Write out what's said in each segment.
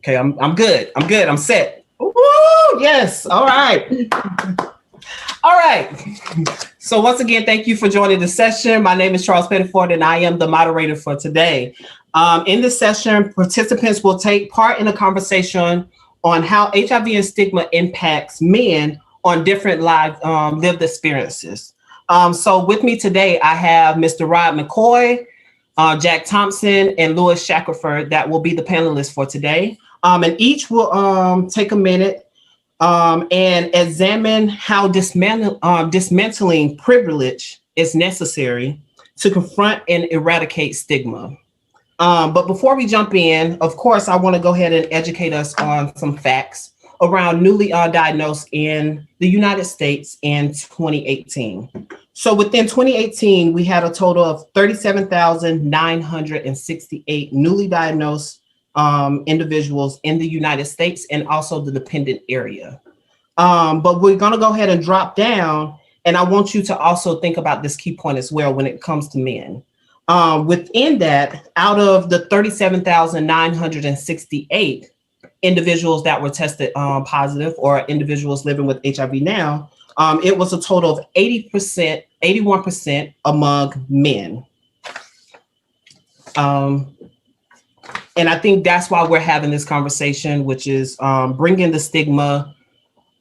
Okay, I'm good. I'm good. I'm set. Woo, yes. All right. All right. So once again, thank you for joining the session. My name is Charles Pettiford, and I am the moderator for today. In this session, participants will take part in a conversation on how HIV and stigma impacts men on different lived experiences. So with me today, I have Mr. McCoy, Jack Thompson, and Louis Shackelford that will be the panelists for today. And each will take a minute and examine how dismantling privilege is necessary to confront and eradicate stigma. But before we jump in, of course, I want to go ahead and educate us on some facts around newly diagnosed in the United States in 2018. So within 2018, we had a total of 37,968 newly diagnosed individuals in the United States and also the dependent area. But we're going to go ahead and drop down. And I want you to also think about this key point as well when it comes to men. Within that, out of the 37,968 individuals that were tested positive, or individuals living with HIV now, it was a total of 81% among men. And I think that's why we're having this conversation, which is bringing the stigma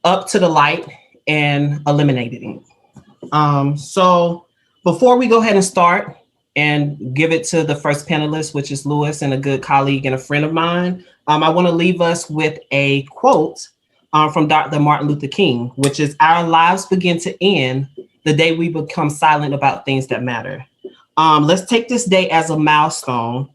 up to the light and eliminating it. So before we go ahead and start and give it to the first panelist, which is Louis, and a good colleague and a friend of mine, I want to leave us with a quote from Dr. Martin Luther King, which is, "Our lives begin to end the day we become silent about things that matter." Let's take this day as a milestone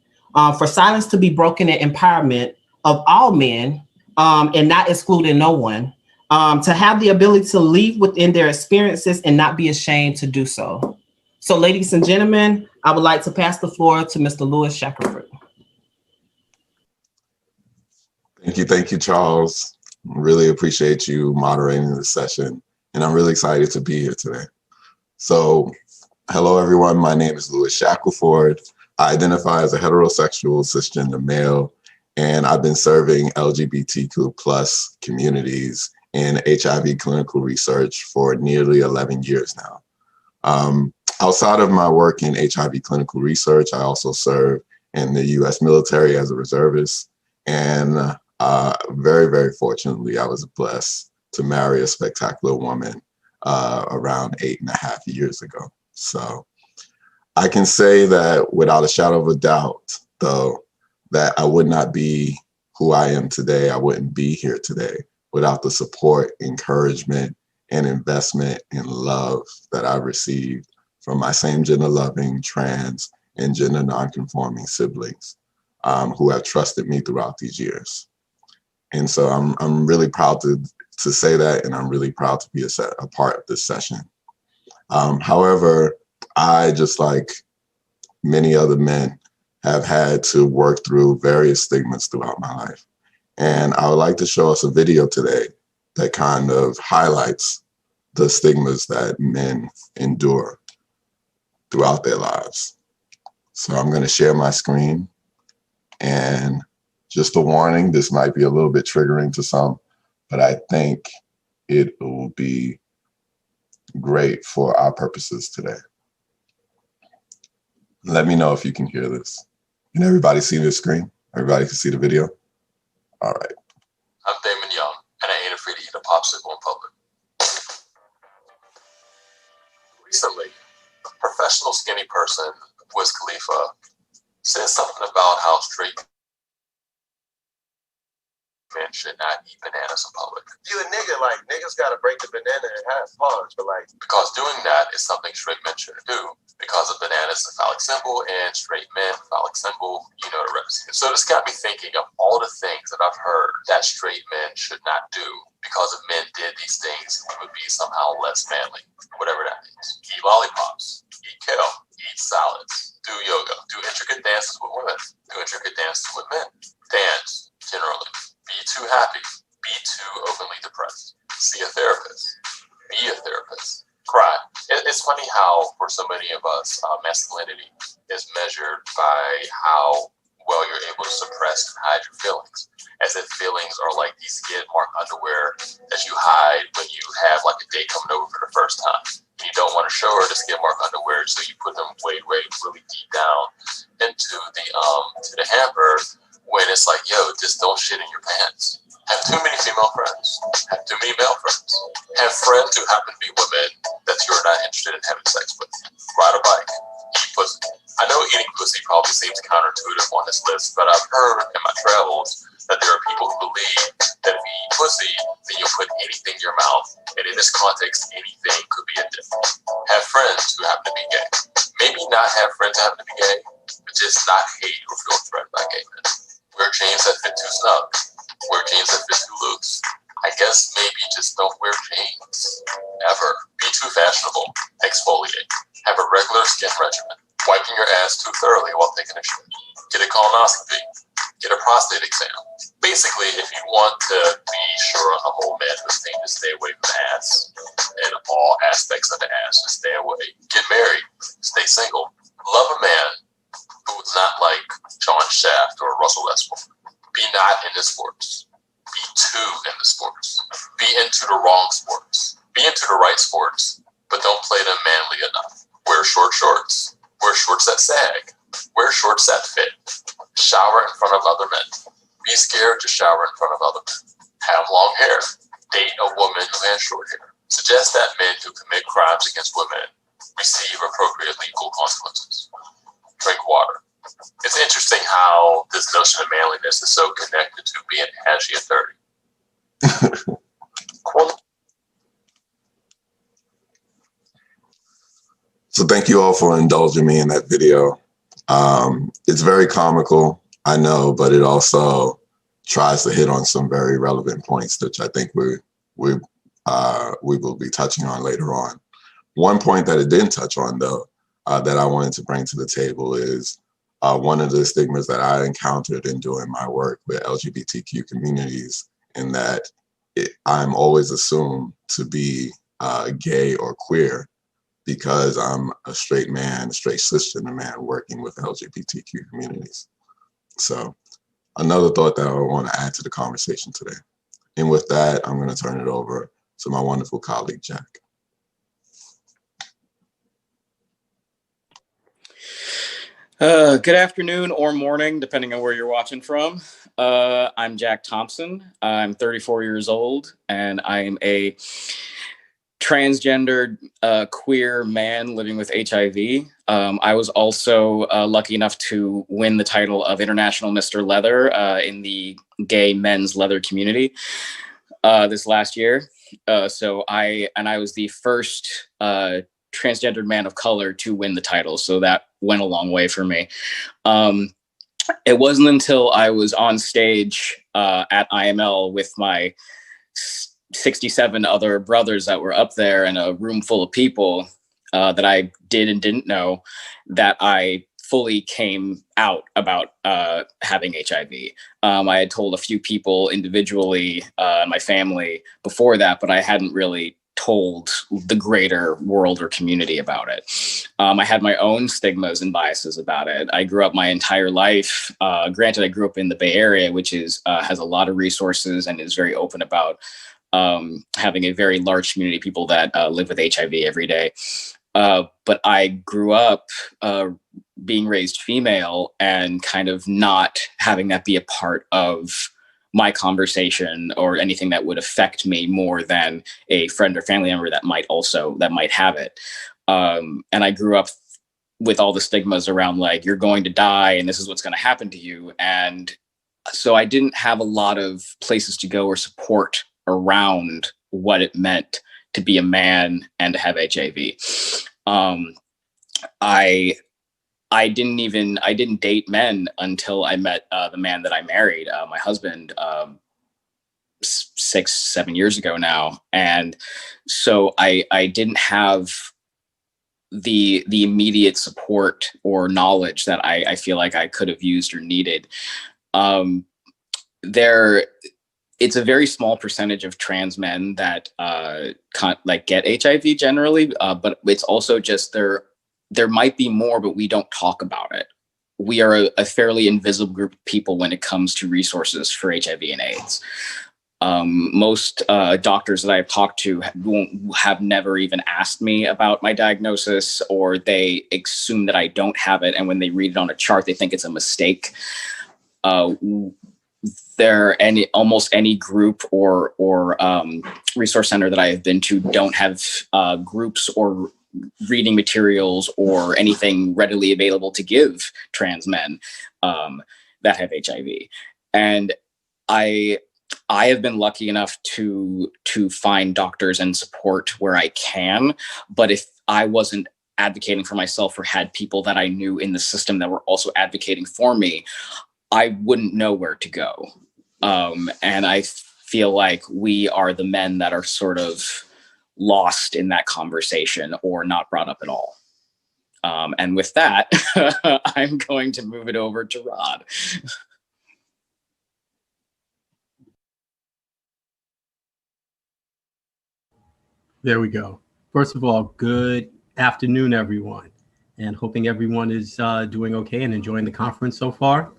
for silence to be broken and empowerment of all men, and not excluding no one, to have the ability to live within their experiences and not be ashamed to do so. So ladies and gentlemen, I would like to pass the floor to Mr. Louis Shackelford. Thank you, Charles. Really appreciate you moderating this session, and I'm really excited to be here today. So, hello everyone, my name is Louis Shackelford. I identify as a heterosexual cisgender male, and I've been serving LGBTQ+ communities in HIV clinical research for nearly 11 years now. Outside of my work in HIV clinical research, I also serve in the US military as a reservist, and very, very fortunately, I was blessed to marry a spectacular woman around 8.5 years ago. So I can say that without a shadow of a doubt, though, that I would not be who I am today. I wouldn't be here today without the support, encouragement, and investment and love that I received from my same gender loving, trans, and gender non-conforming siblings who have trusted me throughout these years. And so I'm really proud to say that, and I'm really proud to be a part of this session. However, I, just like many other men, have had to work through various stigmas throughout my life. And I would like to show us a video today that kind of highlights the stigmas that men endure throughout their lives. So I'm going to share my screen, and just a warning, this might be a little bit triggering to some, but I think it will be great for our purposes today. Let me know if you can hear this. Can everybody see the screen? Everybody can see the video? All right. I'm Damon Young, and I ain't afraid to eat a popsicle in public. Recently, a professional skinny person, Wiz Khalifa, said something about how straight men should not eat bananas in public. You a nigga, like, niggas gotta break the banana in half, pause, but like... Because doing that is something straight men shouldn't do, because a banana is a phallic symbol, and straight men, phallic symbol, you know the rest. So this got me thinking of all the things that I've heard that straight men should not do, because if men did these things, we would be somehow less manly, whatever that means. Eat lollipops, eat kale, eat salads, do yoga, do intricate dances with women, do intricate dances with men, dance, generally. Be too happy, be too openly depressed, see a therapist, be a therapist, cry. It's funny how, for so many of us, masculinity is measured by how well you're able to suppress and hide your feelings, as if feelings are like these skid mark underwear that you hide when you have like a date coming over for the first time. You don't want to show her the skid mark underwear, so you put them way really deep down into the hamper when it's like, yo, just don't shit in your pants. Have too many female friends. Have too many male friends. Have friends who happen to be women that you're not interested in having sex with. Ride a bike. Eat pussy. I know eating pussy probably seems counterintuitive on this list, but I've heard in my travels that there are people who believe that if you eat pussy, then you'll put anything in your mouth, and in this context, anything could be a dick. Have friends who happen to be gay. Maybe not have friends who happen to be gay, but just not hate or feel threatened by gay men. Wear jeans that fit too snug. Wear jeans that fit too loose. I guess maybe just don't wear jeans. Ever. Be too fashionable. Exfoliate. Have a regular skin regimen. Wiping your ass too thoroughly while taking a shit. Get a colonoscopy. Get a prostate exam. Basically, if you want to be sure on the whole manhood thing, to stay away from the ass and all aspects of the ass, just stay away. Get married. Stay single. Love a man who is not like John Shaft or Russell Westbrook. Be not in the sports. Be too in the sports. Be into the wrong sports. Be into the right sports, but don't play them manly enough. Wear short shorts. Wear shorts that sag. Wear shorts that fit. Shower in front of other men. Be scared to shower in front of other men. Have long hair. Date a woman who has short hair. Suggest that men who commit crimes against women receive appropriate legal consequences. Drink water. It's interesting how this notion of manliness is so connected to being ashy and dirty. So thank you all for indulging me in that video. It's very comical, I know, but it also tries to hit on some very relevant points, which I think we will be touching on later on. One point that it didn't touch on, though, that I wanted to bring to the table is one of the stigmas that I encountered in doing my work with LGBTQ communities, in that I'm always assumed to be gay or queer because I'm a straight man, straight cisgender man working with LGBTQ communities. So another thought that I want to add to the conversation today. And with that, I'm going to turn it over to my wonderful colleague, Jack. Good afternoon or morning, depending on where you're watching from. I'm Jack Thompson. I'm 34 years old, and I am a transgendered queer man living with HIV. I was also lucky enough to win the title of International Mr. Leather in the gay men's leather community this last year. So I was the first transgendered man of color to win the title. So that went a long way for me. It wasn't until I was on stage at IML with my 67 other brothers that were up there in a room full of people that I did and didn't know that I fully came out about having HIV. I had told a few people individually in my family before that, but I hadn't really told the greater world or community about it. I had my own stigmas and biases about it. I grew up my entire life. Granted, I grew up in the Bay Area, which is has a lot of resources and is very open about having a very large community of people that live with HIV every day. But I grew up being raised female and kind of not having that be a part of my conversation or anything that would affect me more than a friend or family member that might have it. And I grew up with all the stigmas around like, you're going to die and this is what's going to happen to you. And so I didn't have a lot of places to go or support around what it meant to be a man and to have HIV. I didn't date men until I met the man that I married, my husband, 6-7 years ago now. And so I didn't have the immediate support or knowledge that I feel like I could have used or needed. It's a very small percentage of trans men that get HIV generally, but it's also just there might be more, but we don't talk about it. we are a fairly invisible group of people when it comes to resources for HIV and AIDS. Most doctors that I've talked to have never even asked me about my diagnosis, or they assume that I don't have it. And when they read it on a chart, they think it's a mistake. Almost any group or resource center that I have been to don't have groups or reading materials or anything readily available to give trans men that have HIV. And I have been lucky enough to find doctors and support where I can, but if I wasn't advocating for myself or had people that I knew in the system that were also advocating for me, I wouldn't know where to go. And I feel like we are the men that are sort of lost in that conversation or not brought up at all. And with that, I'm going to move it over to Rod. There we go. First of all, good afternoon, everyone, and hoping everyone is doing okay and enjoying the conference so far.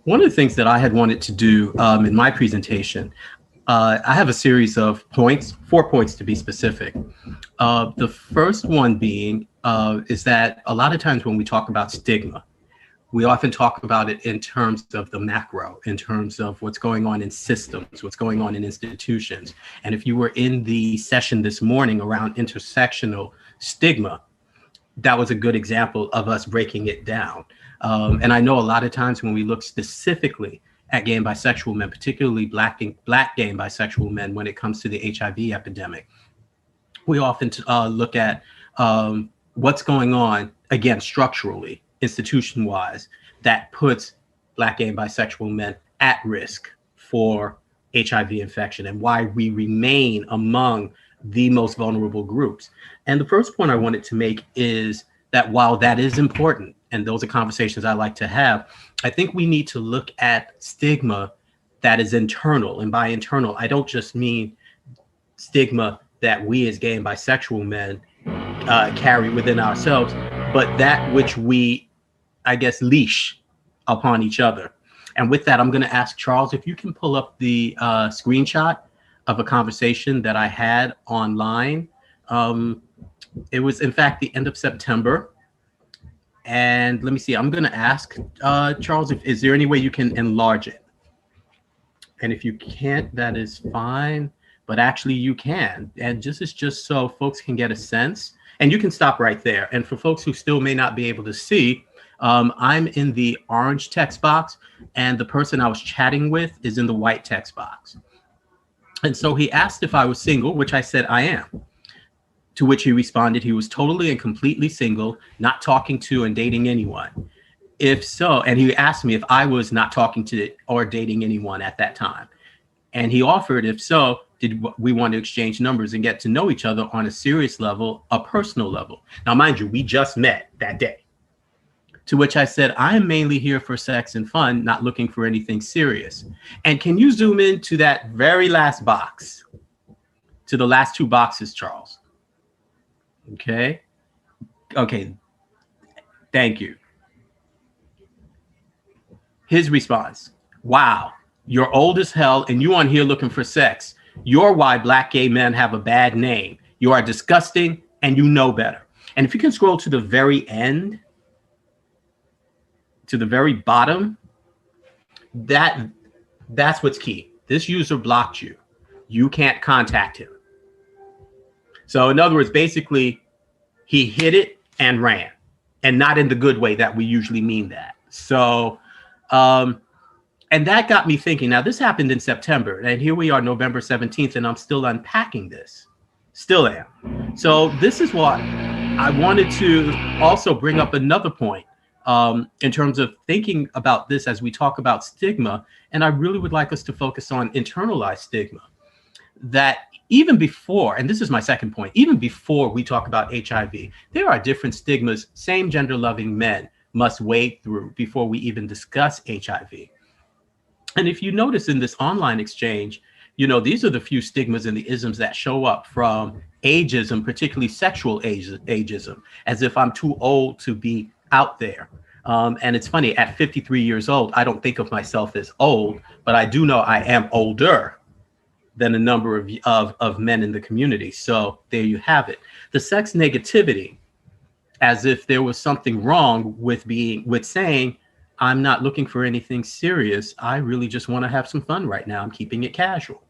One of the things that I had wanted to do in my presentation, I have a series of points, 4 points to be specific. The first one being is that a lot of times when we talk about stigma, we often talk about it in terms of the macro, in terms of what's going on in systems, what's going on in institutions. And if you were in the session this morning around intersectional stigma, that was a good example of us breaking it down. And I know a lot of times when we look specifically at gay and bisexual men, particularly black gay and bisexual men, when it comes to the HIV epidemic, we often look at what's going on, again, structurally, institution-wise, that puts black gay and bisexual men at risk for HIV infection and why we remain among the most vulnerable groups. And the first point I wanted to make is that while that is important, and those are conversations I like to have, I think we need to look at stigma that is internal. And by internal, I don't just mean stigma that we as gay and bisexual men carry within ourselves, but that which we, I guess, leash upon each other. And with that, I'm going to ask Charles if you can pull up the screenshot of a conversation that I had online. It was, in fact, the end of September. And let me see, I'm going to ask Charles, is there any way you can enlarge it? And if you can't, that is fine. But actually, you can. And this is just so folks can get a sense. And you can stop right there. And for folks who still may not be able to see, I'm in the orange text box, and the person I was chatting with is in the white text box. And so he asked if I was single, which I said I am. To which he responded he was totally and completely single, not talking to and dating anyone. If so, and he asked me if I was not talking to or dating anyone at that time. And he offered, if so, did we want to exchange numbers and get to know each other on a serious level, a personal level? Now, mind you, we just met that day. To which I said, I am mainly here for sex and fun, not looking for anything serious. And can you zoom in to that very last box, to the last two boxes, Charles? Okay. Okay. Thank you. His response, wow, you're old as hell and you on here looking for sex. You're why black gay men have a bad name. You are disgusting and you know better. And if you can scroll to the very end, to the very bottom, that's what's key. This user blocked you. You can't contact him. So in other words, basically, he hit it and ran, and not in the good way that we usually mean that. So, and that got me thinking. Now, this happened in September, and here we are, November 17th, and I'm still unpacking this. Still am. So this is what I wanted to also bring up another point in terms of thinking about this as we talk about stigma. And I really would like us to focus on internalized stigma. That even before, and this is my second point, even before we talk about HIV, there are different stigmas same gender loving men must wade through before we even discuss HIV. And if you notice in this online exchange, you know, these are the few stigmas and the isms that show up from ageism, particularly sexual ageism, as if I'm too old to be out there. And it's funny, at 53 years old, I don't think of myself as old, but I do know I am older than a number of men in the community. So there you have it. The sex negativity, as if there was something wrong with saying, I'm not looking for anything serious. I really just want to have some fun right now. I'm keeping it casual.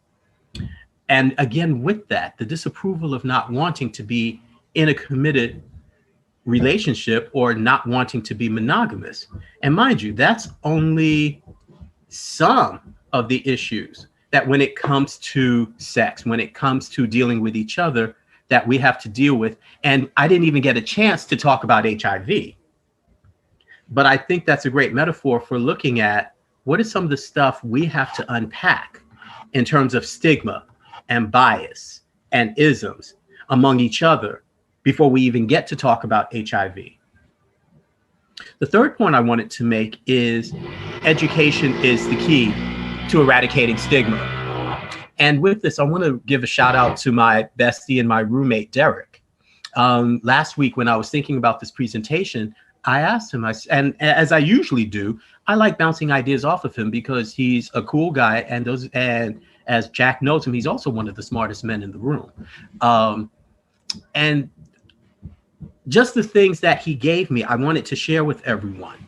And again, with that, the disapproval of not wanting to be in a committed relationship or not wanting to be monogamous. And mind you, that's only some of the issues that when it comes to sex, when it comes to dealing with each other, that we have to deal with. And I didn't even get a chance to talk about HIV. But I think that's a great metaphor for looking at what is some of the stuff we have to unpack in terms of stigma and bias and isms among each other before we even get to talk about HIV. The third point I wanted to make is education is the key to eradicating stigma. And with this, I want to give a shout out to my bestie and my roommate, Derek. Last week, when I was thinking about this presentation, I asked him, and as I usually do, I like bouncing ideas off of him because he's a cool guy. And as Jack knows him, he's also one of the smartest men in the room. And just the things that he gave me, I wanted to share with everyone.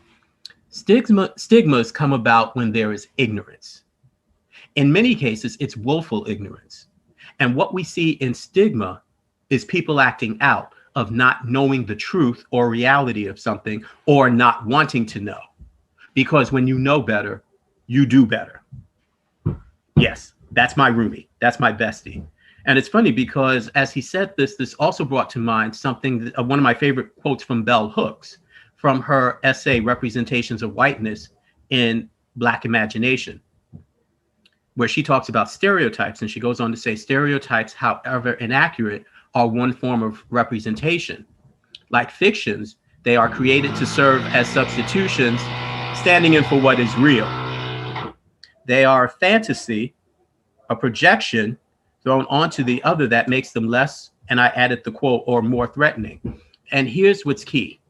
Stigmas come about when there is ignorance. In many cases, it's willful ignorance. And what we see in stigma is people acting out of not knowing the truth or reality of something or not wanting to know. Because when you know better, you do better. Yes, that's my roomie. That's my bestie. And it's funny because as he said this also brought to mind something, one of my favorite quotes from Bell Hooks from her essay, Representations of Whiteness in Black Imagination, where she talks about stereotypes. And she goes on to say, stereotypes, however inaccurate, are one form of representation. Like fictions, they are created to serve as substitutions, standing in for what is real. They are a fantasy, a projection thrown onto the other that makes them less, and I added the quote, or more threatening. And here's what's key.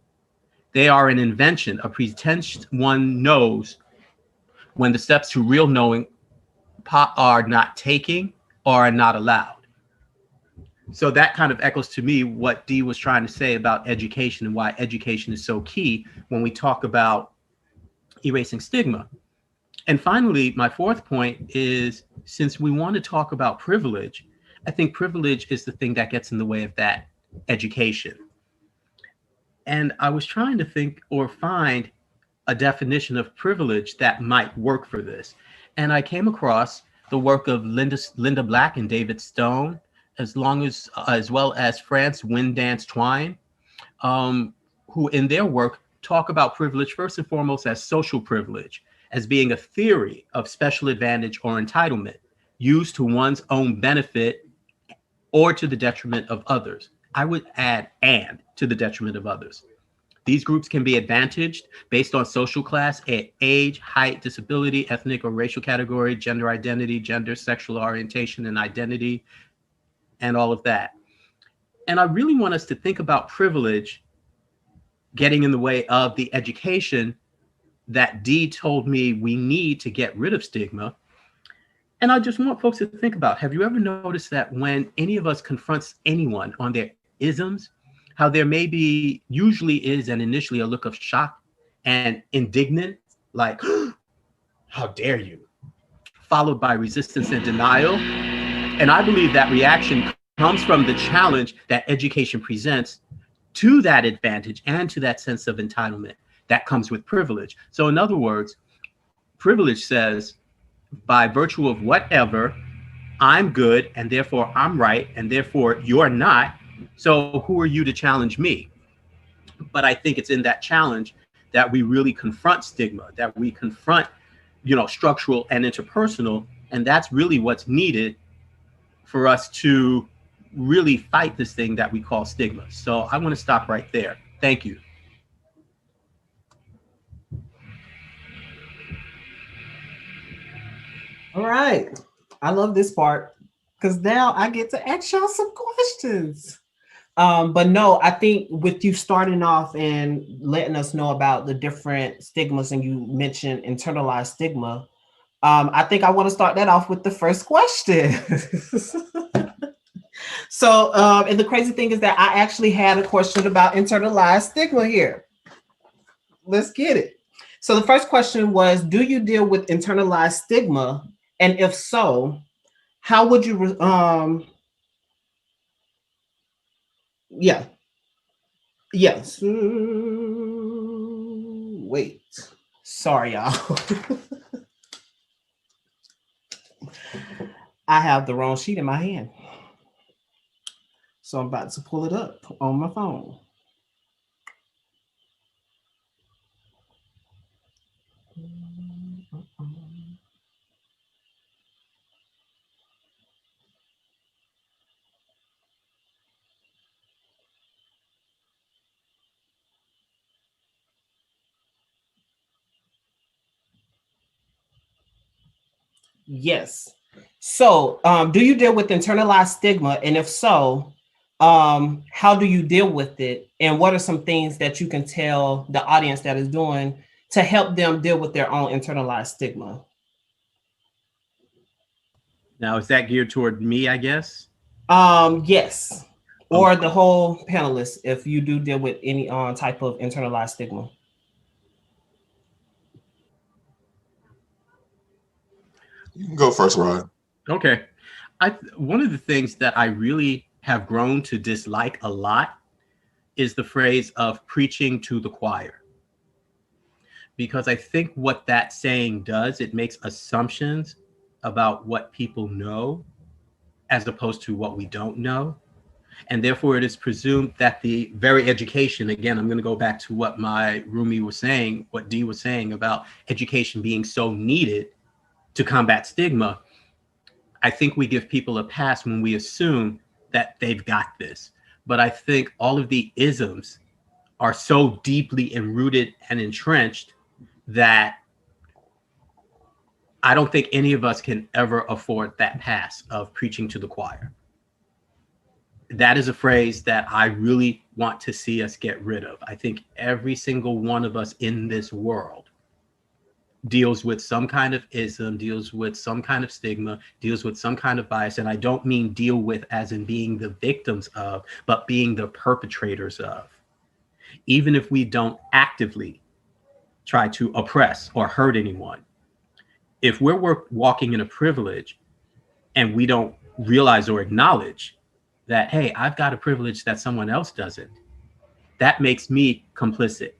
They are an invention, a pretense one knows when the steps to real knowing are not taking or are not allowed. So that kind of echoes to me what Dee was trying to say about education and why education is so key when we talk about erasing stigma. And finally, my fourth point is, since we want to talk about privilege, I think privilege is the thing that gets in the way of that education. And I was trying to think or find a definition of privilege that might work for this. And I came across the work of Linda Black and David Stone, as well as France Windance Twine, who in their work talk about privilege first and foremost as social privilege, as being a theory of special advantage or entitlement used to one's own benefit or to the detriment of others. I would add and to the detriment of others. These groups can be advantaged based on social class, age, height, disability, ethnic or racial category, gender identity, gender, sexual orientation, and identity, and all of that. And I really want us to think about privilege getting in the way of the education that Dee told me we need to get rid of stigma. And I just want folks to think about, have you ever noticed that when any of us confronts anyone on their isms, how there usually is and initially a look of shock and indignant, like, how dare you, followed by resistance and denial. And I believe that reaction comes from the challenge that education presents to that advantage and to that sense of entitlement that comes with privilege. So in other words, privilege says, by virtue of whatever, I'm good, and therefore I'm right, and therefore you're not. So who are you to challenge me? But I think it's in that challenge that we really confront stigma, that we confront, structural and interpersonal, and that's really what's needed for us to really fight this thing that we call stigma. So I want to stop right there. Thank you. All right. I love this part because now I get to ask y'all some questions. But no, I think with you starting off and letting us know about the different stigmas, and you mentioned internalized stigma, I think I want to start that off with the first question. So, and the crazy thing is that I actually had a question about internalized stigma here. Let's get it. So the first question was, do you deal with internalized stigma? And if so, how would you, yeah, yes. Wait, sorry, y'all. I have the wrong sheet in my hand. So I'm about to pull it up on my phone. Yes. So, do you deal with internalized stigma? And if so, how do you deal with it? And what are some things that you can tell the audience that is doing to help them deal with their own internalized stigma? Now, is that geared toward me, I guess? Yes. Or the whole panelists, if you do deal with any type of internalized stigma. You can go first, Rod. Okay. One of the things that I really have grown to dislike a lot is the phrase of preaching to the choir. Because I think what that saying does, it makes assumptions about what people know as opposed to what we don't know. And therefore it is presumed that the very education, again, I'm going to go back to what my roomie was saying, what Dee was saying about education being so needed to combat stigma. I think we give people a pass when we assume that they've got this. But I think all of the isms are so deeply enrooted and entrenched that I don't think any of us can ever afford that pass of preaching to the choir. That is a phrase that I really want to see us get rid of. I think every single one of us in this world deals with some kind of ism, deals with some kind of stigma, deals with some kind of bias. And I don't mean deal with as in being the victims of, but being the perpetrators of. Even if we don't actively try to oppress or hurt anyone, if we're walking in a privilege and we don't realize or acknowledge that, hey, I've got a privilege that someone else doesn't, that makes me complicit.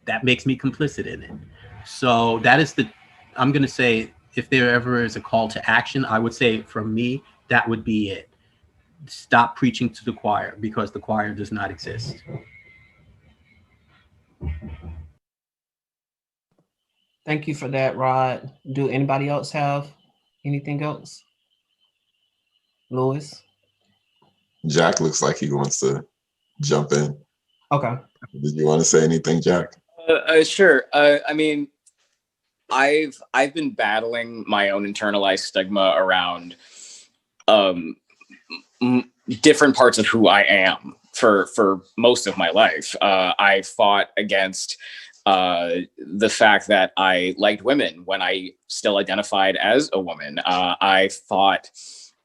That makes me complicit in it. So that is I'm going to say, if there ever is a call to action, I would say from me, that would be it. Stop preaching to the choir, because the choir does not exist. Thank you for that, Rod. Do anybody else have anything else? Louis? Jack looks like he wants to jump in. Okay. Did you want to say anything, Jack? Sure. I mean, I've been battling my own internalized stigma around different parts of who I am for most of my life. I fought against the fact that I liked women when I still identified as a woman. I fought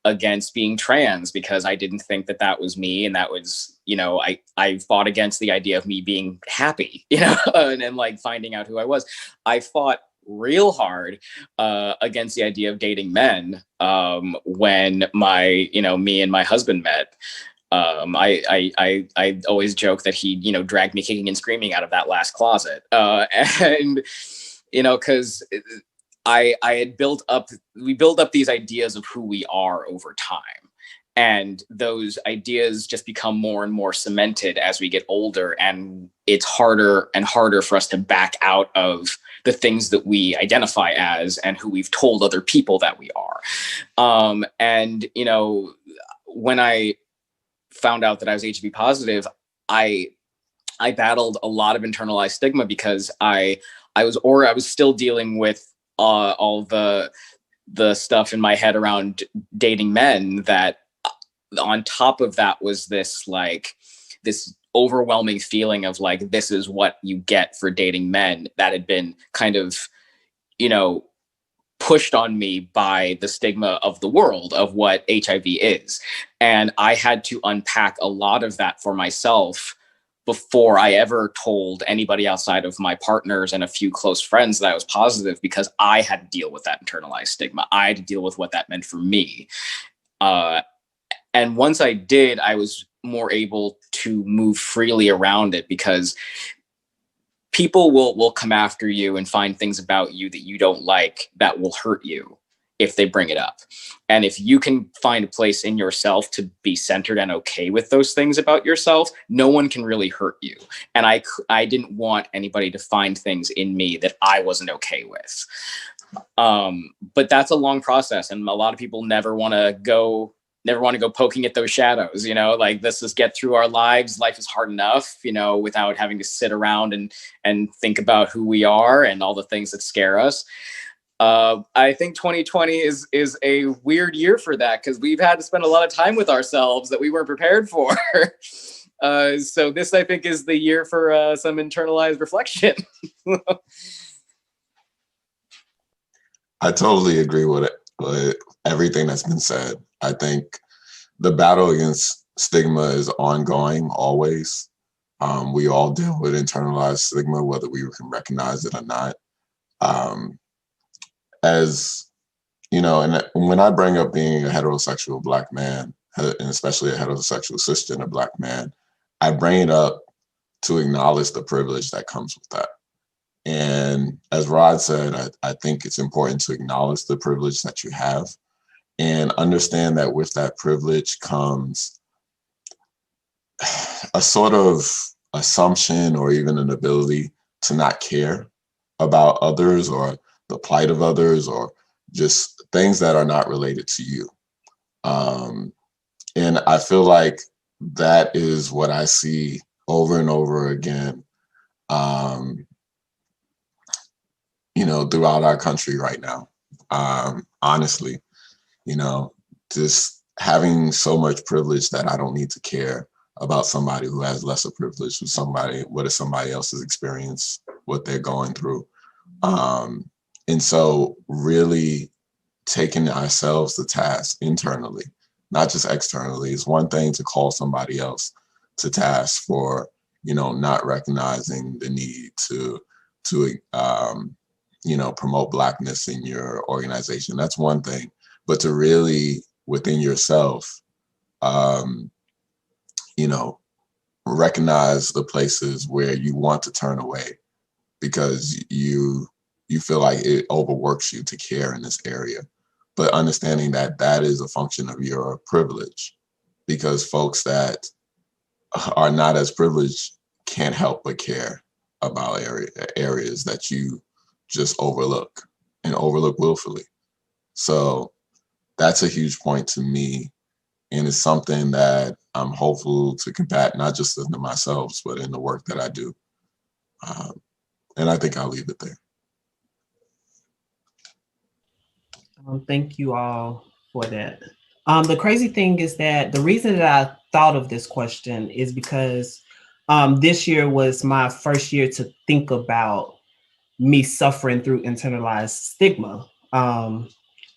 against being trans because I didn't think that that was me, and that was, you know, I fought against the idea of me being happy, you know, and like finding out who I was. I fought real hard against the idea of dating men when me and my husband met. I always joke that he, dragged me kicking and screaming out of that last closet. And, because we built up these ideas of who we are over time. And those ideas just become more and more cemented as we get older. And it's harder and harder for us to back out of the things that we identify as and who we've told other people that we are. When I found out that I was HIV positive, I battled a lot of internalized stigma because I was still dealing with all the stuff in my head around dating men that on top of that was this overwhelming feeling of like, this is what you get for dating men, that had been kind of, pushed on me by the stigma of the world of what HIV is. And I had to unpack a lot of that for myself before I ever told anybody outside of my partners and a few close friends that I was positive, because I had to deal with that internalized stigma. I had to deal with what that meant for me. And once I did, I was more able to move freely around it, because people will come after you and find things about you that you don't like that will hurt you if they bring it up. And if you can find a place in yourself to be centered and okay with those things about yourself, no one can really hurt you. And I didn't want anybody to find things in me that I wasn't okay with. But that's a long process, and a lot of people never want to go poking at those shadows, like, let's just get through our lives. Life is hard enough, without having to sit around and think about who we are and all the things that scare us. I think 2020 is a weird year for that, because we've had to spend a lot of time with ourselves that we weren't prepared for. So this, I think, is the year for some internalized reflection. I totally agree with everything that's been said. I think the battle against stigma is ongoing, always. We all deal with internalized stigma, whether we can recognize it or not. As and when I bring up being a heterosexual Black man, and especially a heterosexual cisgender Black man, I bring it up to acknowledge the privilege that comes with that. And as Rod said, I think it's important to acknowledge the privilege that you have and understand that with that privilege comes a sort of assumption or even an ability to not care about others or the plight of others or just things that are not related to you. And I feel like that is what I see over and over again, throughout our country right now. Honestly, just having so much privilege that I don't need to care about somebody who has lesser privilege, what is somebody else's experience, what they're going through. And so really taking ourselves to task internally, not just externally. It's one thing to call somebody else to task for, not recognizing the need to promote Blackness in your organization. That's one thing. But to really, within yourself, recognize the places where you want to turn away because you feel like it overworks you to care in this area. But understanding that that is a function of your privilege, because folks that are not as privileged can't help but care about areas that you just overlook willfully. So that's a huge point to me. And it's something that I'm hopeful to combat, not just in myself, but in the work that I do. And I think I'll leave it there. Thank you all for that. The crazy thing is that the reason that I thought of this question is because this year was my first year to think about me suffering through internalized stigma.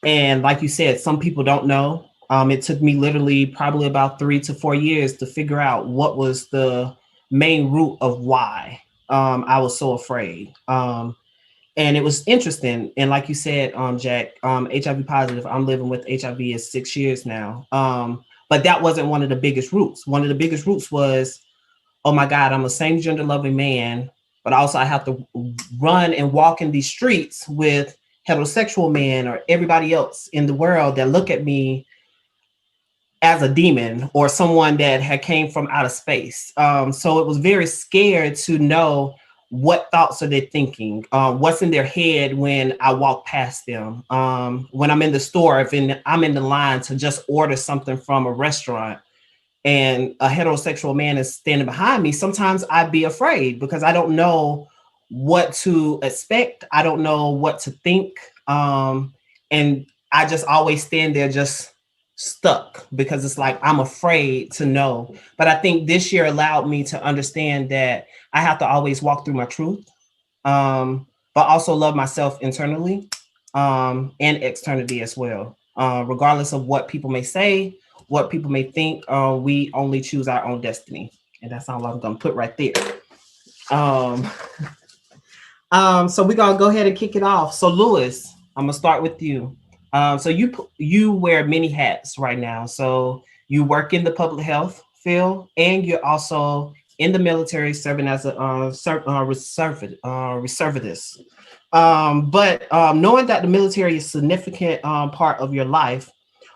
And like you said, some people don't know. It took me literally probably about 3 to 4 years to figure out what was the main root of why I was so afraid. And it was interesting. And like you said, Jack, HIV positive, I'm living with HIV is 6 years now. But that wasn't one of the biggest roots. One of the biggest roots was, oh my God, I'm a same gender loving man, but also I have to run and walk in these streets with heterosexual men or everybody else in the world that look at me as a demon or someone that had came from outer space. So it was very scared to know what thoughts are they thinking, what's in their head when I walk past them. When I'm in the store, if I'm in the line to just order something from a restaurant and a heterosexual man is standing behind me, sometimes I'd be afraid because I don't know what to expect. I don't know what to think. And I just always stand there just stuck because it's like I'm afraid to know. But I think this year allowed me to understand that I have to always walk through my truth, but also love myself internally and externally as well. Regardless of what people may say, what people may think, we only choose our own destiny. And that's all I'm going to put right there. So we're going to go ahead and kick it off. So Lewis, I'm going to start with you. So you wear many hats right now. So you work in the public health field, and you're also in the military serving as a reservist. But knowing that the military is a significant part of your life,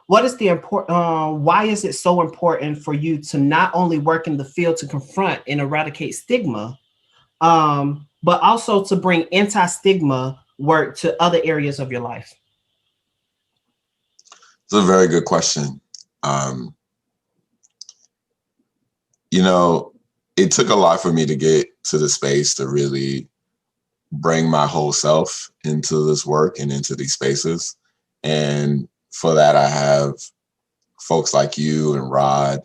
what is the why is it so important for you to not only work in the field to confront and eradicate stigma, but also to bring anti-stigma work to other areas of your life? It's a very good question. You know, it took a lot for me to get to the space to really bring my whole self into this work and into these spaces. And for that, I have folks like you and Rod,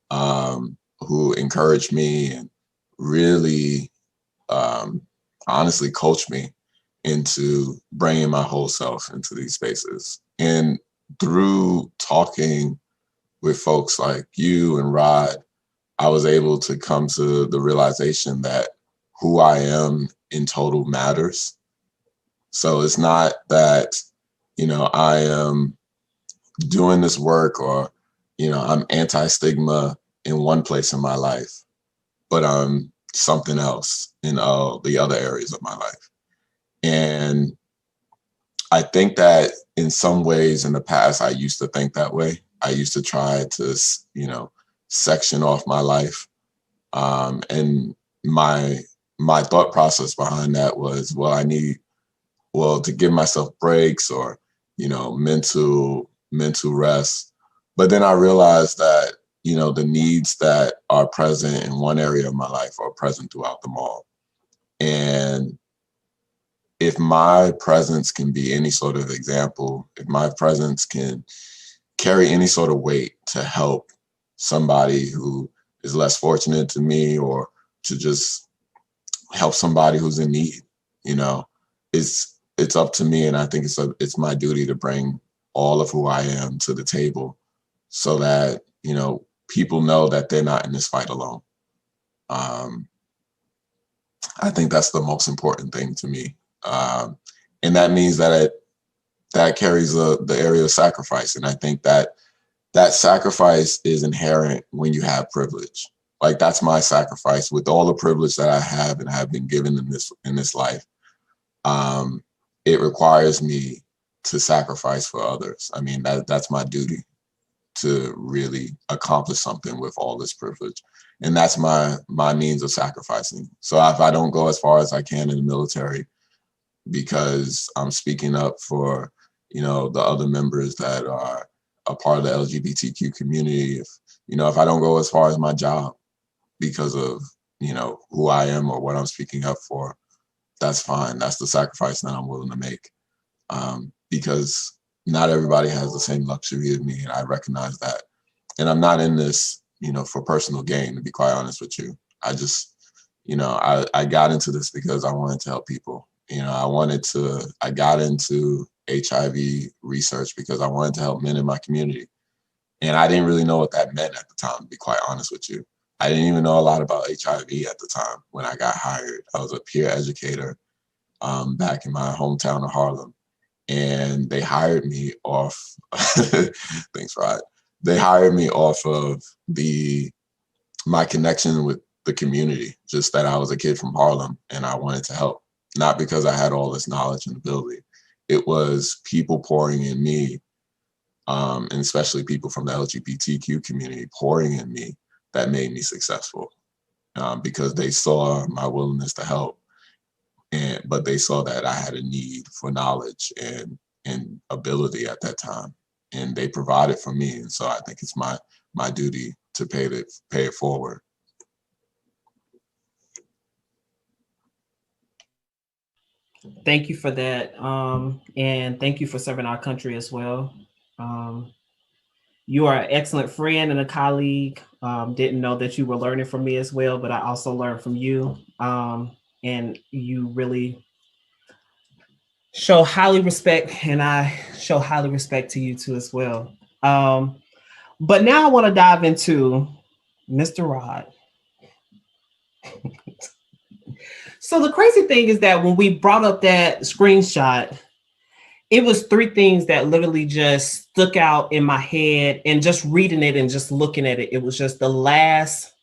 who encourage me and really honestly coach me into bringing my whole self into these spaces. And through talking with folks like you and Rod, I was able to come to the realization that who I am in total matters. So it's not that, you know, I am doing this work or, you know, I'm anti-stigma in one place in my life, but I'm something else in the other areas of my life. And I think that in some ways in the past, I used to think that way. I used to try to, you know, section off my life. And my thought process behind that was, well, I need, well, to give myself breaks or, you know, mental rest. But then I realized that, you know, the needs that are present in one area of my life are present throughout them all. And if my presence can be any sort of example, if my presence can carry any sort of weight to help somebody who is less fortunate to me, or to just help somebody who's in need, you know, it's up to me. And I think it's my duty to bring all of who I am to the table so that, you know, people know that they're not in this fight alone. I think that's the most important thing to me. And that means that that carries the area of sacrifice. And I think that sacrifice is inherent when you have privilege. Like, that's my sacrifice with all the privilege that I have and have been given in this life. It requires me to sacrifice for others. I mean, that's my duty, to really accomplish something with all this privilege. And that's my means of sacrificing. So if I don't go as far as I can in the military because I'm speaking up for, you know, the other members that are a part of the LGBTQ community, if I don't go as far as my job because of, you know, who I am or what I'm speaking up for, that's fine. That's the sacrifice that I'm willing to make, because not everybody has the same luxury as me, and I recognize that. And I'm not in this, you know, for personal gain, to be quite honest with you. I just, you know, I got into this because I wanted to help people. You know, I got into HIV research because I wanted to help men in my community. And I didn't really know what that meant at the time, to be quite honest with you. I didn't even know a lot about HIV at the time when I got hired. I was a peer educator back in my hometown of Harlem. And they hired me off, thanks, Rod. They hired me off of my connection with the community, just that I was a kid from Harlem and I wanted to help. Not because I had all this knowledge and ability. It was people pouring in me, and especially people from the LGBTQ community pouring in me, that made me successful, because they saw my willingness to help. But they saw that I had a need for knowledge and ability at that time, and they provided for me. And so I think it's my duty to pay it forward. Thank you for that, and thank you for serving our country as well. You are an excellent friend and a colleague. Didn't know that you were learning from me as well, but I also learned from you. And you really show highly respect, and I show highly respect to you too as well. But now I want to dive into Mr. Rod. So the crazy thing is that when we brought up that screenshot, it was three things that literally just stuck out in my head, and just reading it and just looking at it, it was just the last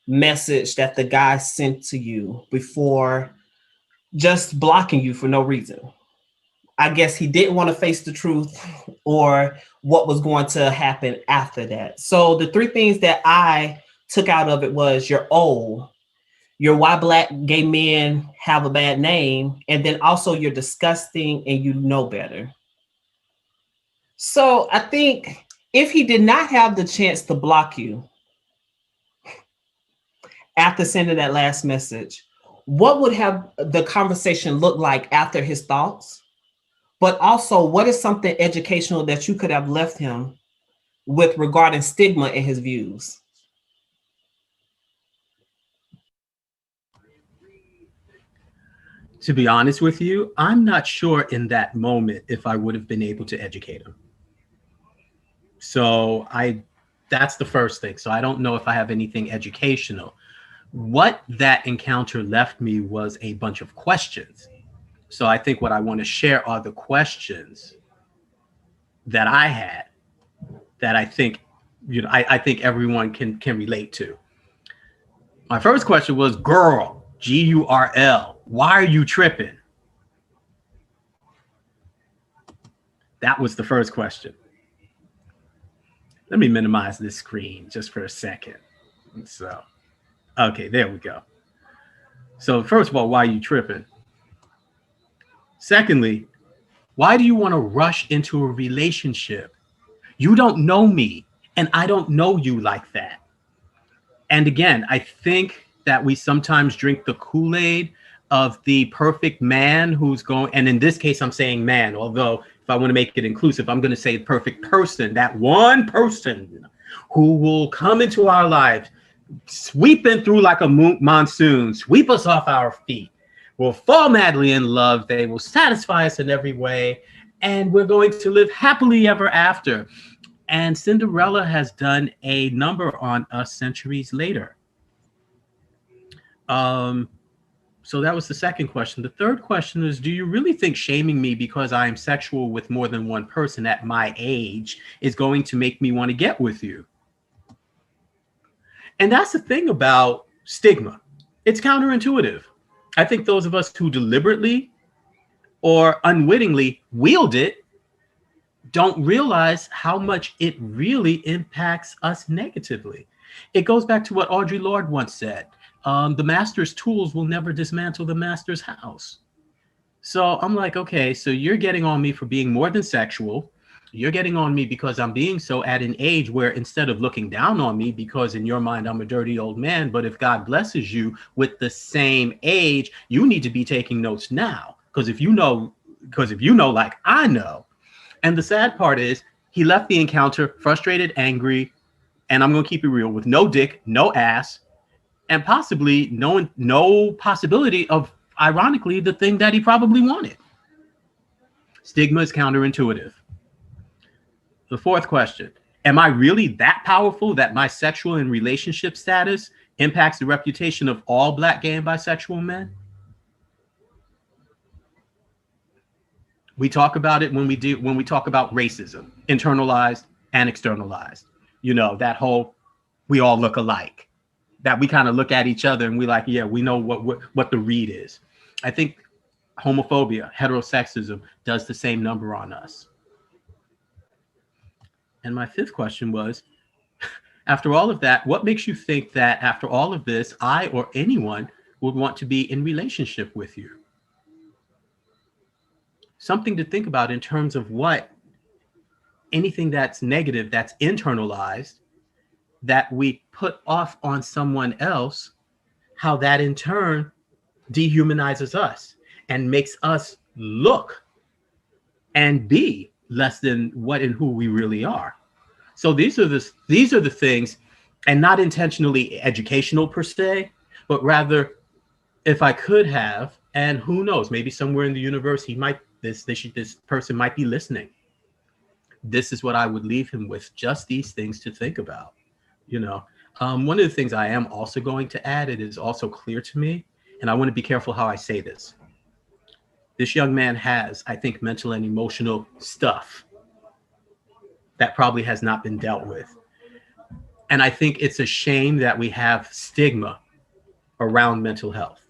message that the guy sent to you before just blocking you for no reason. I guess he didn't want to face the truth or what was going to happen after that. So the three things that I took out of it was you're old, you're why black gay men have a bad name, and then also you're disgusting and you know better. So I think if he did not have the chance to block you after sending that last message, what would have the conversation looked like after his thoughts? But also, what is something educational that you could have left him with regarding stigma and his views? To be honest with you, I'm not sure in that moment if I would have been able to educate him. So that's the first thing. So I don't know if I have anything educational. What that encounter left me was a bunch of questions. So I think what I want to share are the questions that I had that I think, I think everyone can relate to. My first question was, girl, G-U-R-L, why are you tripping? That was the first question. Let me minimize this screen just for a second. So, okay, there we go. So first of all, why are you tripping? Secondly, why do you want to rush into a relationship? You don't know me, and I don't know you like that. And again, I think that we sometimes drink the Kool-Aid of the perfect man who's going, and in this case, I'm saying man, although if I want to make it inclusive, I'm going to say the perfect person, that one person who will come into our lives, sweeping through like a monsoon, sweep us off our feet. We'll fall madly in love. They will satisfy us in every way, and we're going to live happily ever after. And Cinderella has done a number on us centuries later. So that was the second question. The third question is, do you really think shaming me because I am sexual with more than one person at my age is going to make me want to get with you? And that's the thing about stigma. It's counterintuitive. I think those of us who deliberately or unwittingly wield it don't realize how much it really impacts us negatively. It goes back to what Audre Lorde once said. The master's tools will never dismantle the master's house. So I'm like, okay, so you're getting on me for being more than sexual. You're getting on me because I'm being so at an age where instead of looking down on me because in your mind I'm a dirty old man, but if God blesses you with the same age, you need to be taking notes now. Because if you know like I know. And the sad part is he left the encounter frustrated, angry, and I'm going to keep it real, with no dick, no ass, and possibly no possibility of, ironically, the thing that he probably wanted. Stigma is counterintuitive. The fourth question, am I really that powerful that my sexual and relationship status impacts the reputation of all Black gay and bisexual men? We talk about it when we talk about racism, internalized and externalized. You know, that whole, we all look alike, that we kind of look at each other and we like, yeah, we know what the read is. I think homophobia, heterosexism does the same number on us. And my fifth question was, after all of that, what makes you think that after all of this, I or anyone would want to be in relationship with you? Something to think about in terms of what anything that's negative, that's internalized, that we put off on someone else, how that in turn dehumanizes us and makes us look and be less than what and who we really are. So these are the things, and not intentionally educational per se, but rather, if I could have, and who knows, maybe somewhere in the universe, this person might be listening. This is what I would leave him with, just these things to think about. One of the things I am also going to add, it is also clear to me, and I want to be careful how I say this. This young man has, I think, mental and emotional stuff that probably has not been dealt with. And I think it's a shame that we have stigma around mental health.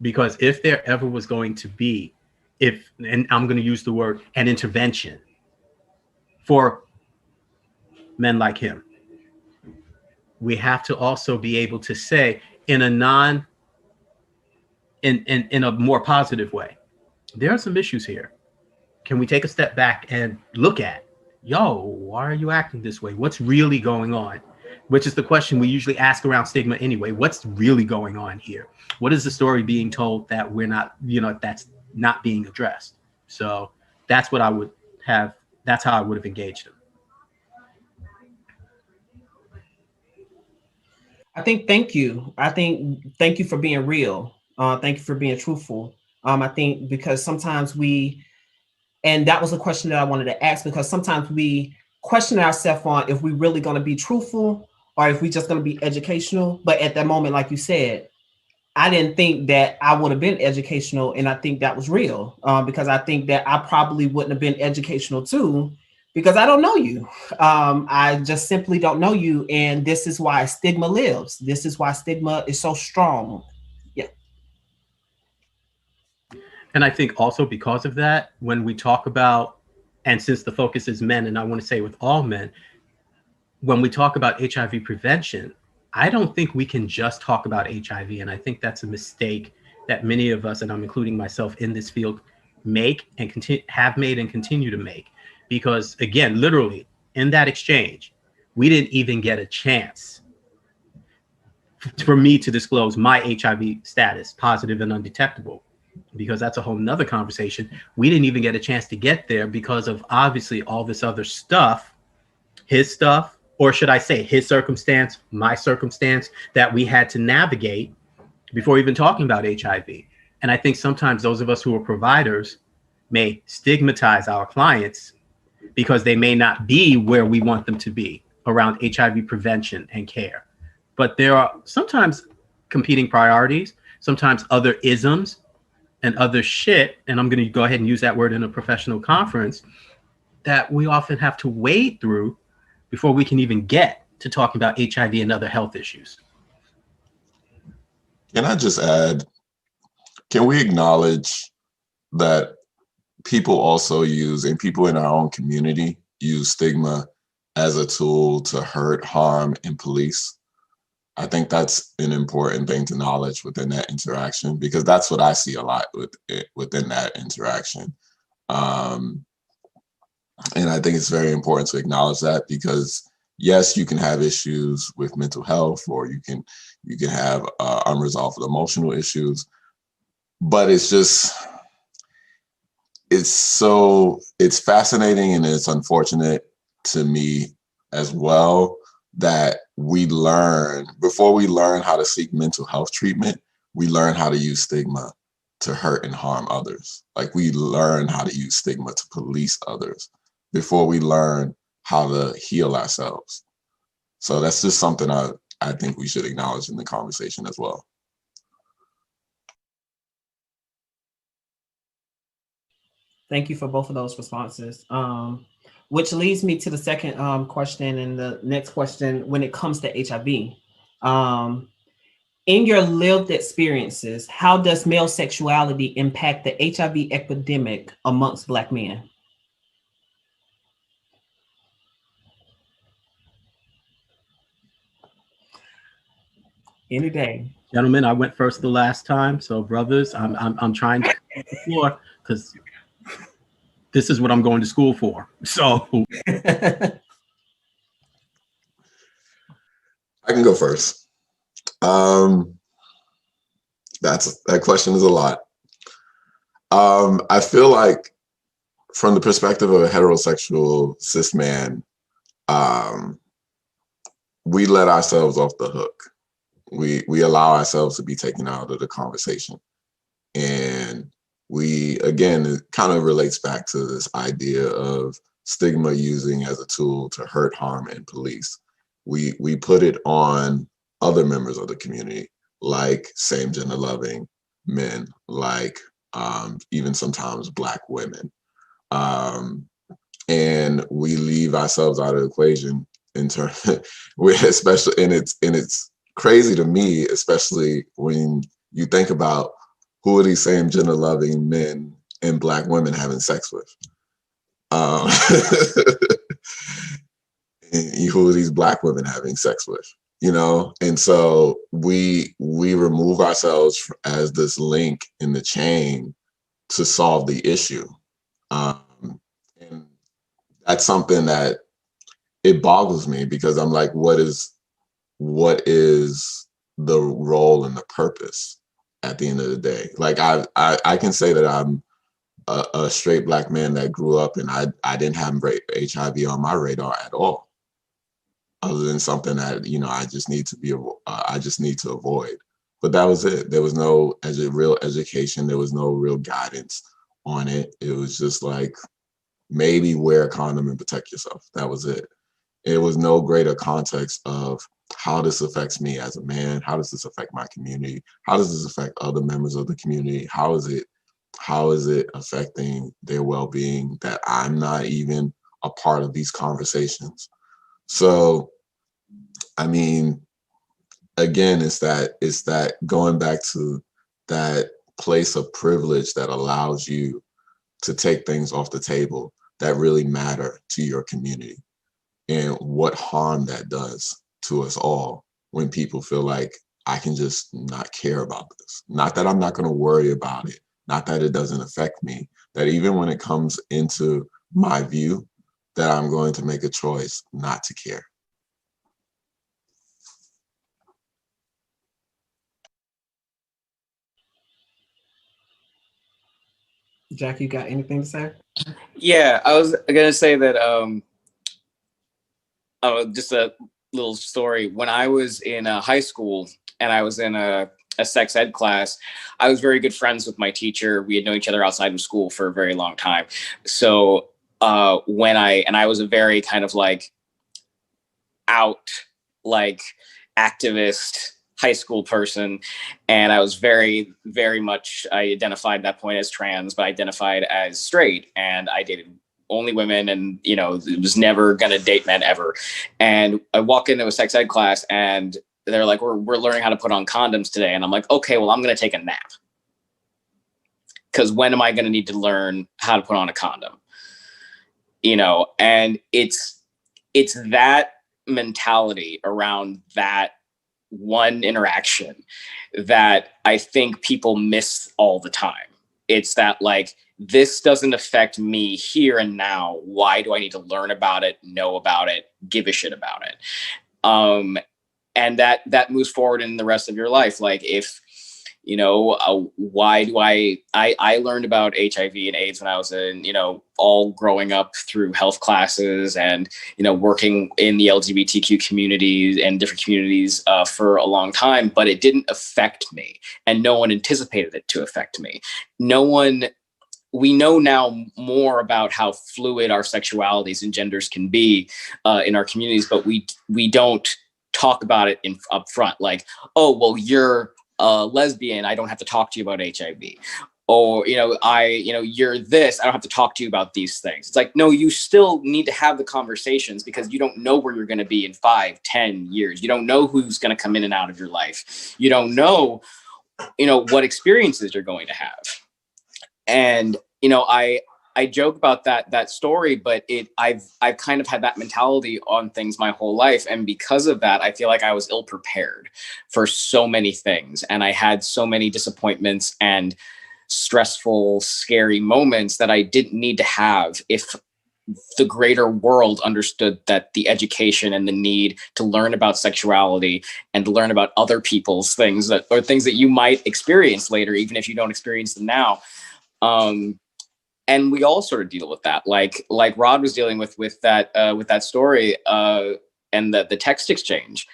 Because if there ever was going to be, and I'm going to use the word, an intervention for men like him, we have to also be able to say in a more positive way, there are some issues here. Can we take a step back and look at, why are you acting this way? What's really going on? Which is the question we usually ask around stigma anyway. What's really going on here? What is the story being told that we're not, that's not being addressed? So that's what I would have. That's how I would have engaged him. Thank you for being real. Thank you for being truthful. I think because sometimes and that was a question that I wanted to ask, because sometimes we question ourselves on if we really going to be truthful or if we just going to be educational. But at that moment, like you said, I didn't think that I would have been educational. And I think that was real, because I think that I probably wouldn't have been educational too, because I don't know you. I just simply don't know you. And this is why stigma lives. This is why stigma is so strong. Yeah. And I think also because of that, when we talk about, and since the focus is men, and I want to say with all men, when we talk about HIV prevention, I don't think we can just talk about HIV. And I think that's a mistake that many of us, and I'm including myself in this field, have made and continue to make. Because again, literally in that exchange, we didn't even get a chance for me to disclose my HIV status, positive and undetectable, because that's a whole nother conversation. We didn't even get a chance to get there because of obviously all this other stuff, his stuff, or should I say his circumstance, my circumstance, that we had to navigate before even talking about HIV. And I think sometimes those of us who are providers may stigmatize our clients because they may not be where we want them to be around HIV prevention and care. But there are sometimes competing priorities, sometimes other isms and other shit, and I'm going to go ahead and use that word in a professional conference, that we often have to wade through before we can even get to talking about HIV and other health issues. Can I just add, can we acknowledge that people also use, and people in our own community use stigma as a tool to hurt, harm, and police? I think that's an important thing to acknowledge within that interaction, because that's what I see a lot within that interaction. And I think it's very important to acknowledge that, because yes, you can have issues with mental health, or you can have unresolved emotional issues, but it's fascinating, and it's unfortunate to me as well that before we learn how to seek mental health treatment, we learn how to use stigma to hurt and harm others. Like, we learn how to use stigma to police others before we learn how to heal ourselves. So that's just something I think we should acknowledge in the conversation as well. Thank you for both of those responses. Which leads me to the second question, and the next question when it comes to HIV. In your lived experiences, how does male sexuality impact the HIV epidemic amongst Black men? Any day. Gentlemen, I went first the last time, so brothers, I'm trying to get the floor, because this is what I'm going to school for. So I can go first. That question is a lot. I feel like from the perspective of a heterosexual cis man, we let ourselves off the hook. We allow ourselves to be taken out of the conversation. And again, it kind of relates back to this idea of stigma using as a tool to hurt, harm, and police. We put it on other members of the community, like same gender loving men, like even sometimes Black women. And we leave ourselves out of the equation in terms, especially, and it's crazy to me, especially when you think about who are these same gender loving men and Black women having sex with? And who are these Black women having sex with? You know, and so we remove ourselves as this link in the chain to solve the issue. And that's something that it boggles me, because I'm like, what is the role and the purpose at the end of the day? Like I can say that I'm a straight Black man that grew up and I didn't have HIV on my radar at all, other than something that, you know, I just need to avoid. But that was it. There was no real education. There was no real guidance on it. It was just like, maybe wear a condom and protect yourself. That was it. It was no greater context of how this affects me as a man. How does this affect my community? How does this affect other members of the community? How is it affecting their well-being that I'm not even a part of these conversations? So, I mean, again, it's that going back to that place of privilege that allows you to take things off the table that really matter to your community, and what harm that does to us all when people feel like, I can just not care about this. Not that I'm not going to worry about it, not that it doesn't affect me, that even when it comes into my view, that I'm going to make a choice not to care. Jack, you got anything to say? Yeah, I was gonna say that just a little story. When I was in high school and I was in a sex ed class, I was very good friends with my teacher. We had known each other outside of school for a very long time. So when I was a very kind of like out, like activist high school person, and I was very, very much, I identified at that point as trans, but I identified as straight, and I dated only women, and you know, was never gonna date men ever. And I walk into a sex ed class and they're like, we're learning how to put on condoms today, and I'm like, okay, well, I'm gonna take a nap, because when am I gonna need to learn how to put on a condom? You know, and it's that mentality around that one interaction that I think people miss all the time. It's that, like, this doesn't affect me here and now. Why do I need to learn about it, know about it, give a shit about it? And that moves forward in the rest of your life. Like, if, you know, why do I learned about HIV and AIDS when I was in, you know, all growing up through health classes and, you know, working in the LGBTQ community and different communities for a long time, but it didn't affect me, and no one anticipated it to affect me. We know now more about how fluid our sexualities and genders can be in our communities, but we don't talk about it up front. Like, oh, well, you're lesbian, I don't have to talk to you about HIV. Or, you know, you're this, I don't have to talk to you about these things. It's like, no, you still need to have the conversations, because you don't know where you're going to be in 5, 10 years. You don't know who's going to come in and out of your life. You don't know, you know, what experiences you're going to have. And, you know, I joke about that story, but I've kind of had that mentality on things my whole life. And because of that, I feel like I was ill prepared for so many things. And I had so many disappointments and stressful, scary moments that I didn't need to have if the greater world understood that the education and the need to learn about sexuality and to learn about other people's things, or things that you might experience later, even if you don't experience them now. And we all sort of deal with that, like Rod was dealing with that story and the text exchange.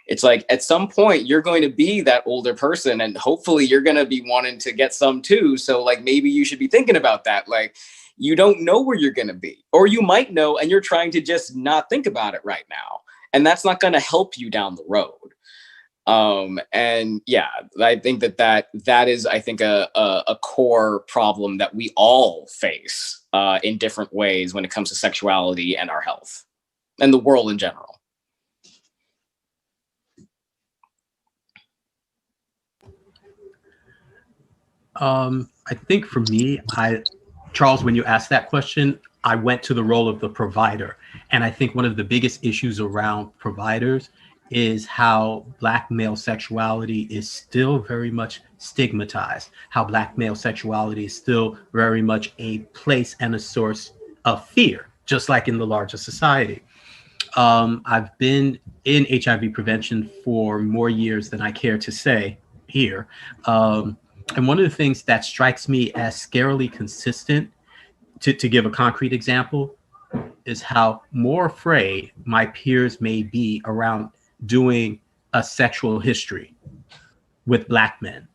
It's like at some point you're going to be that older person, and hopefully you're going to be wanting to get some too. So like maybe you should be thinking about that. Like you don't know where you're going to be, or you might know and you're trying to just not think about it right now, and that's not going to help you down the road. And yeah, I think that is, I think, a core problem that we all face in different ways when it comes to sexuality and our health and the world in general. I think for me, Charles, when you asked that question, I went to the role of the provider. And I think one of the biggest issues around providers is how Black male sexuality is still very much stigmatized, how Black male sexuality is still very much a place and a source of fear, just like in the larger society. I've been in HIV prevention for more years than I care to say here. And one of the things that strikes me as scarily consistent, to give a concrete example, is how more afraid my peers may be around doing a sexual history with Black men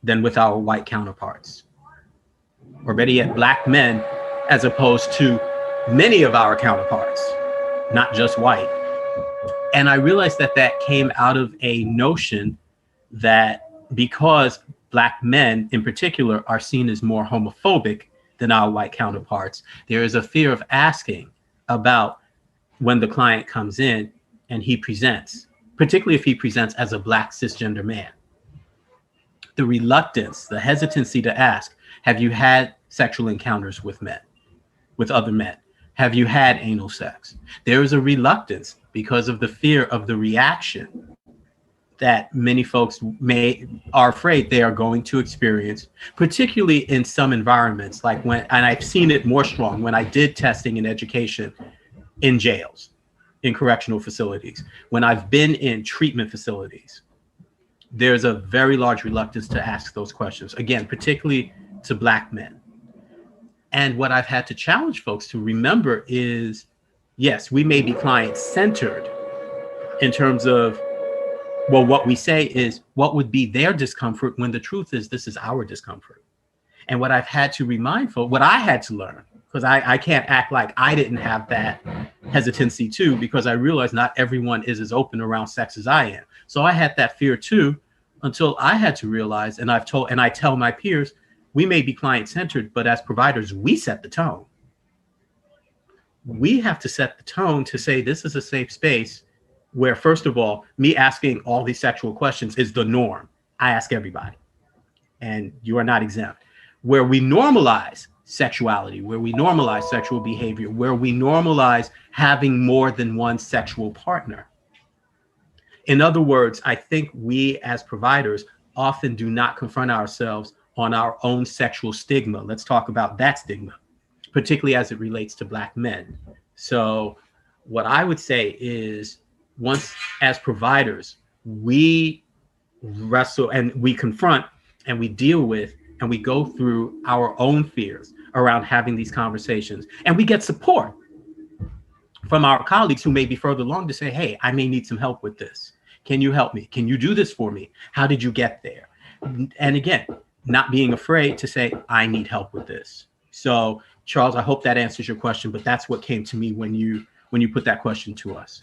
than with our white counterparts. Or better yet, Black men as opposed to many of our counterparts, not just white. And I realized that came out of a notion that because Black men in particular are seen as more homophobic than our white counterparts, there is a fear of asking about when the client comes in and he presents, particularly if he presents as a Black cisgender man. The reluctance, the hesitancy to ask, have you had sexual encounters with men, with other men? Have you had anal sex? There is a reluctance because of the fear of the reaction that many folks are afraid they are going to experience, particularly in some environments, like and I've seen it more strong when I did testing and education in jails, in correctional facilities, when I've been in treatment facilities. There's a very large reluctance to ask those questions, again, particularly to Black men. And what I've had to challenge folks to remember is, yes, we may be client-centered in terms of, well, what we say is what would be their discomfort when the truth is this is our discomfort. And what I've had to remind folks, what I had to learn, because I can't act like I didn't have that hesitancy too, because I realized not everyone is as open around sex as I am. So I had that fear too, until I had to realize, and I tell my peers, we may be client-centered, but as providers, we set the tone. We have to set the tone to say this is a safe space where, first of all, me asking all these sexual questions is the norm. I ask everybody, and you are not exempt. Where we normalize sexuality, where we normalize sexual behavior, where we normalize having more than one sexual partner. In other words, I think we as providers often do not confront ourselves on our own sexual stigma. Let's talk about that stigma, particularly as it relates to Black men. So what I would say is, once as providers, we wrestle and we confront and we deal with and we go through our own fears around having these conversations, and we get support from our colleagues who may be further along to say, hey, I may need some help with this. Can you help me? Can you do this for me? How did you get there? And again, not being afraid to say, I need help with this. So Charles, I hope that answers your question, but that's what came to me when you put that question to us.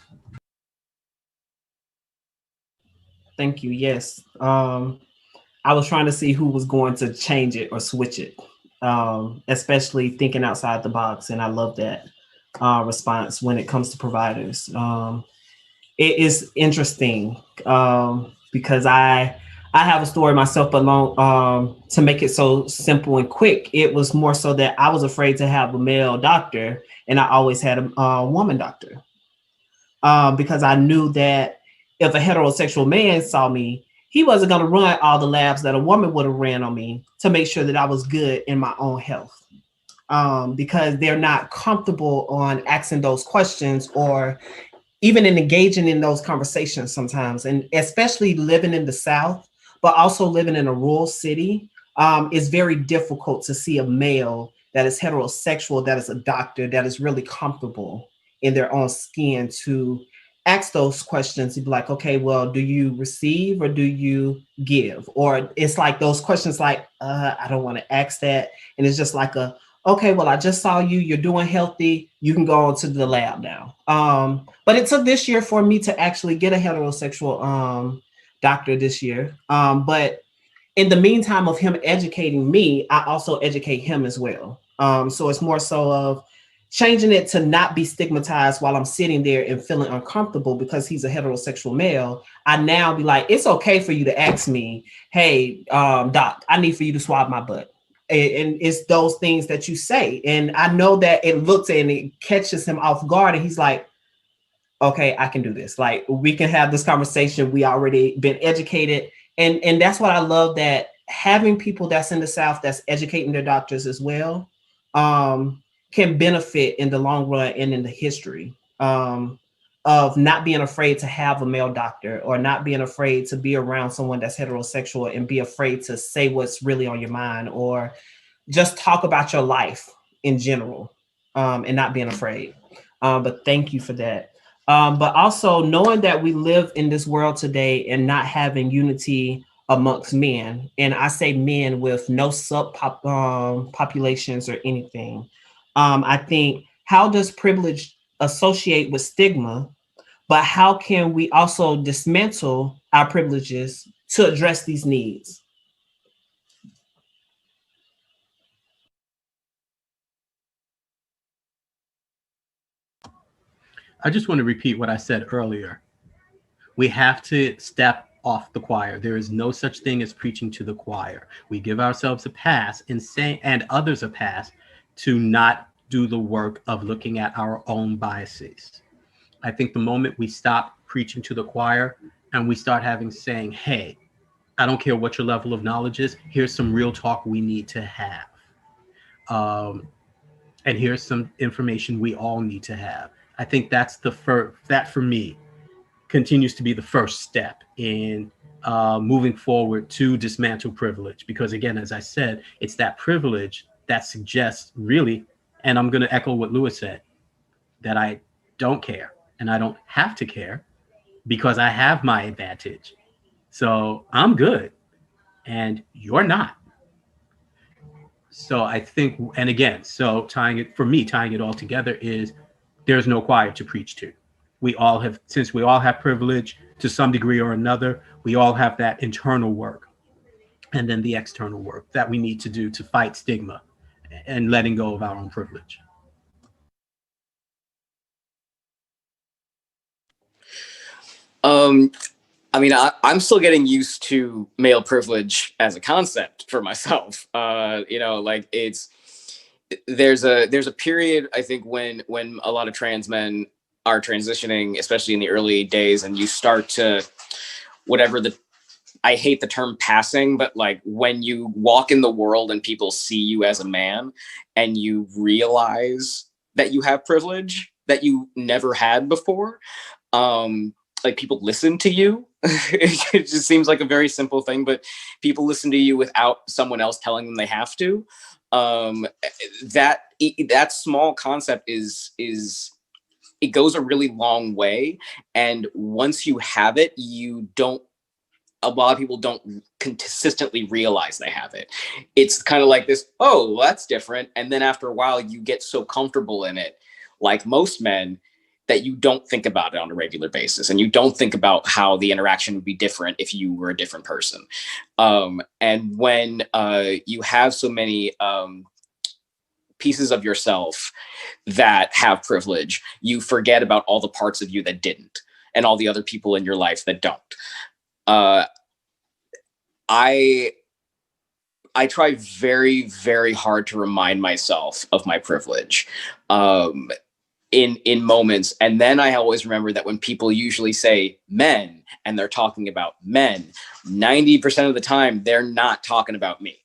Thank you. Yes. I was trying to see who was going to change it or switch it, especially thinking outside the box. And I love that response when it comes to providers. It is interesting because I have a story myself alone. To make it so simple and quick, it was more so that I was afraid to have a male doctor, and I always had a woman doctor because I knew that if a heterosexual man saw me, he wasn't going to run all the labs that a woman would have ran on me to make sure that I was good in my own health, because they're not comfortable on asking those questions or even in engaging in those conversations sometimes. And especially living in the South, but also living in a rural city, it's very difficult to see a male that is heterosexual, that is a doctor, that is really comfortable in their own skin to ask those questions. You'd be like, okay, well, do you receive or do you give? Or it's like those questions like, I don't want to ask that. And it's just like okay, well, I just saw you, you're doing healthy, you can go on to the lab now. But it took this year for me to actually get a heterosexual doctor this year. But in the meantime of him educating me, I also educate him as well. So it's more so of changing it to not be stigmatized while I'm sitting there and feeling uncomfortable because he's a heterosexual male. I now be like, it's okay for you to ask me, hey, doc, I need for you to swab my butt. And it's those things that you say. And I know that it looks and it catches him off guard. And he's like, okay, I can do this. Like, we can have this conversation. We already been educated. And that's what I love, that having people that's in the South that's educating their doctors as well can benefit in the long run and in the history of not being afraid to have a male doctor, or not being afraid to be around someone that's heterosexual and be afraid to say what's really on your mind, or just talk about your life in general, and not being afraid. But thank you for that. But also knowing that we live in this world today and not having unity amongst men, and I say men with no populations or anything. I think, how does privilege associate with stigma, but how can we also dismantle our privileges to address these needs? I just want to repeat what I said earlier. We have to step off the choir. There is no such thing as preaching to the choir. We give ourselves a pass and others a pass to not do the work of looking at our own biases. I think the moment we stop preaching to the choir and we start saying, hey, I don't care what your level of knowledge is, here's some real talk we need to have. And here's some information we all need to have. I think that's that for me continues to be the first step in moving forward to dismantle privilege. Because again, as I said, it's that privilege that suggests really, and I'm going to echo what Lewis said, that I don't care and I don't have to care because I have my advantage. So I'm good and you're not. So I think, and again, so tying it all together is there's no choir to preach to. We all have, since we all have privilege to some degree or another, we all have that internal work and then the external work that we need to do to fight stigma and letting go of our own privilege. I mean, I'm still getting used to male privilege as a concept for myself. Like there's a period, I think, when a lot of trans men are transitioning, especially in the early days, and you start to, I hate the term passing, but like when you walk in the world and people see you as a man and you realize that you have privilege that you never had before, like people listen to you. It just seems like a very simple thing, but people listen to you without someone else telling them they have to. That small concept is it goes a really long way. And once you have it, a lot of people don't consistently realize they have it. It's kind of like this, oh, well, that's different. And then after a while, you get so comfortable in it, like most men, that you don't think about it on a regular basis. And you don't think about how the interaction would be different if you were a different person. And when you have so many pieces of yourself that have privilege, you forget about all the parts of you that didn't, and all the other people in your life that don't. I try very, very hard to remind myself of my privilege in moments. And then I always remember that when people usually say men and they're talking about men, 90% of the time, they're not talking about me.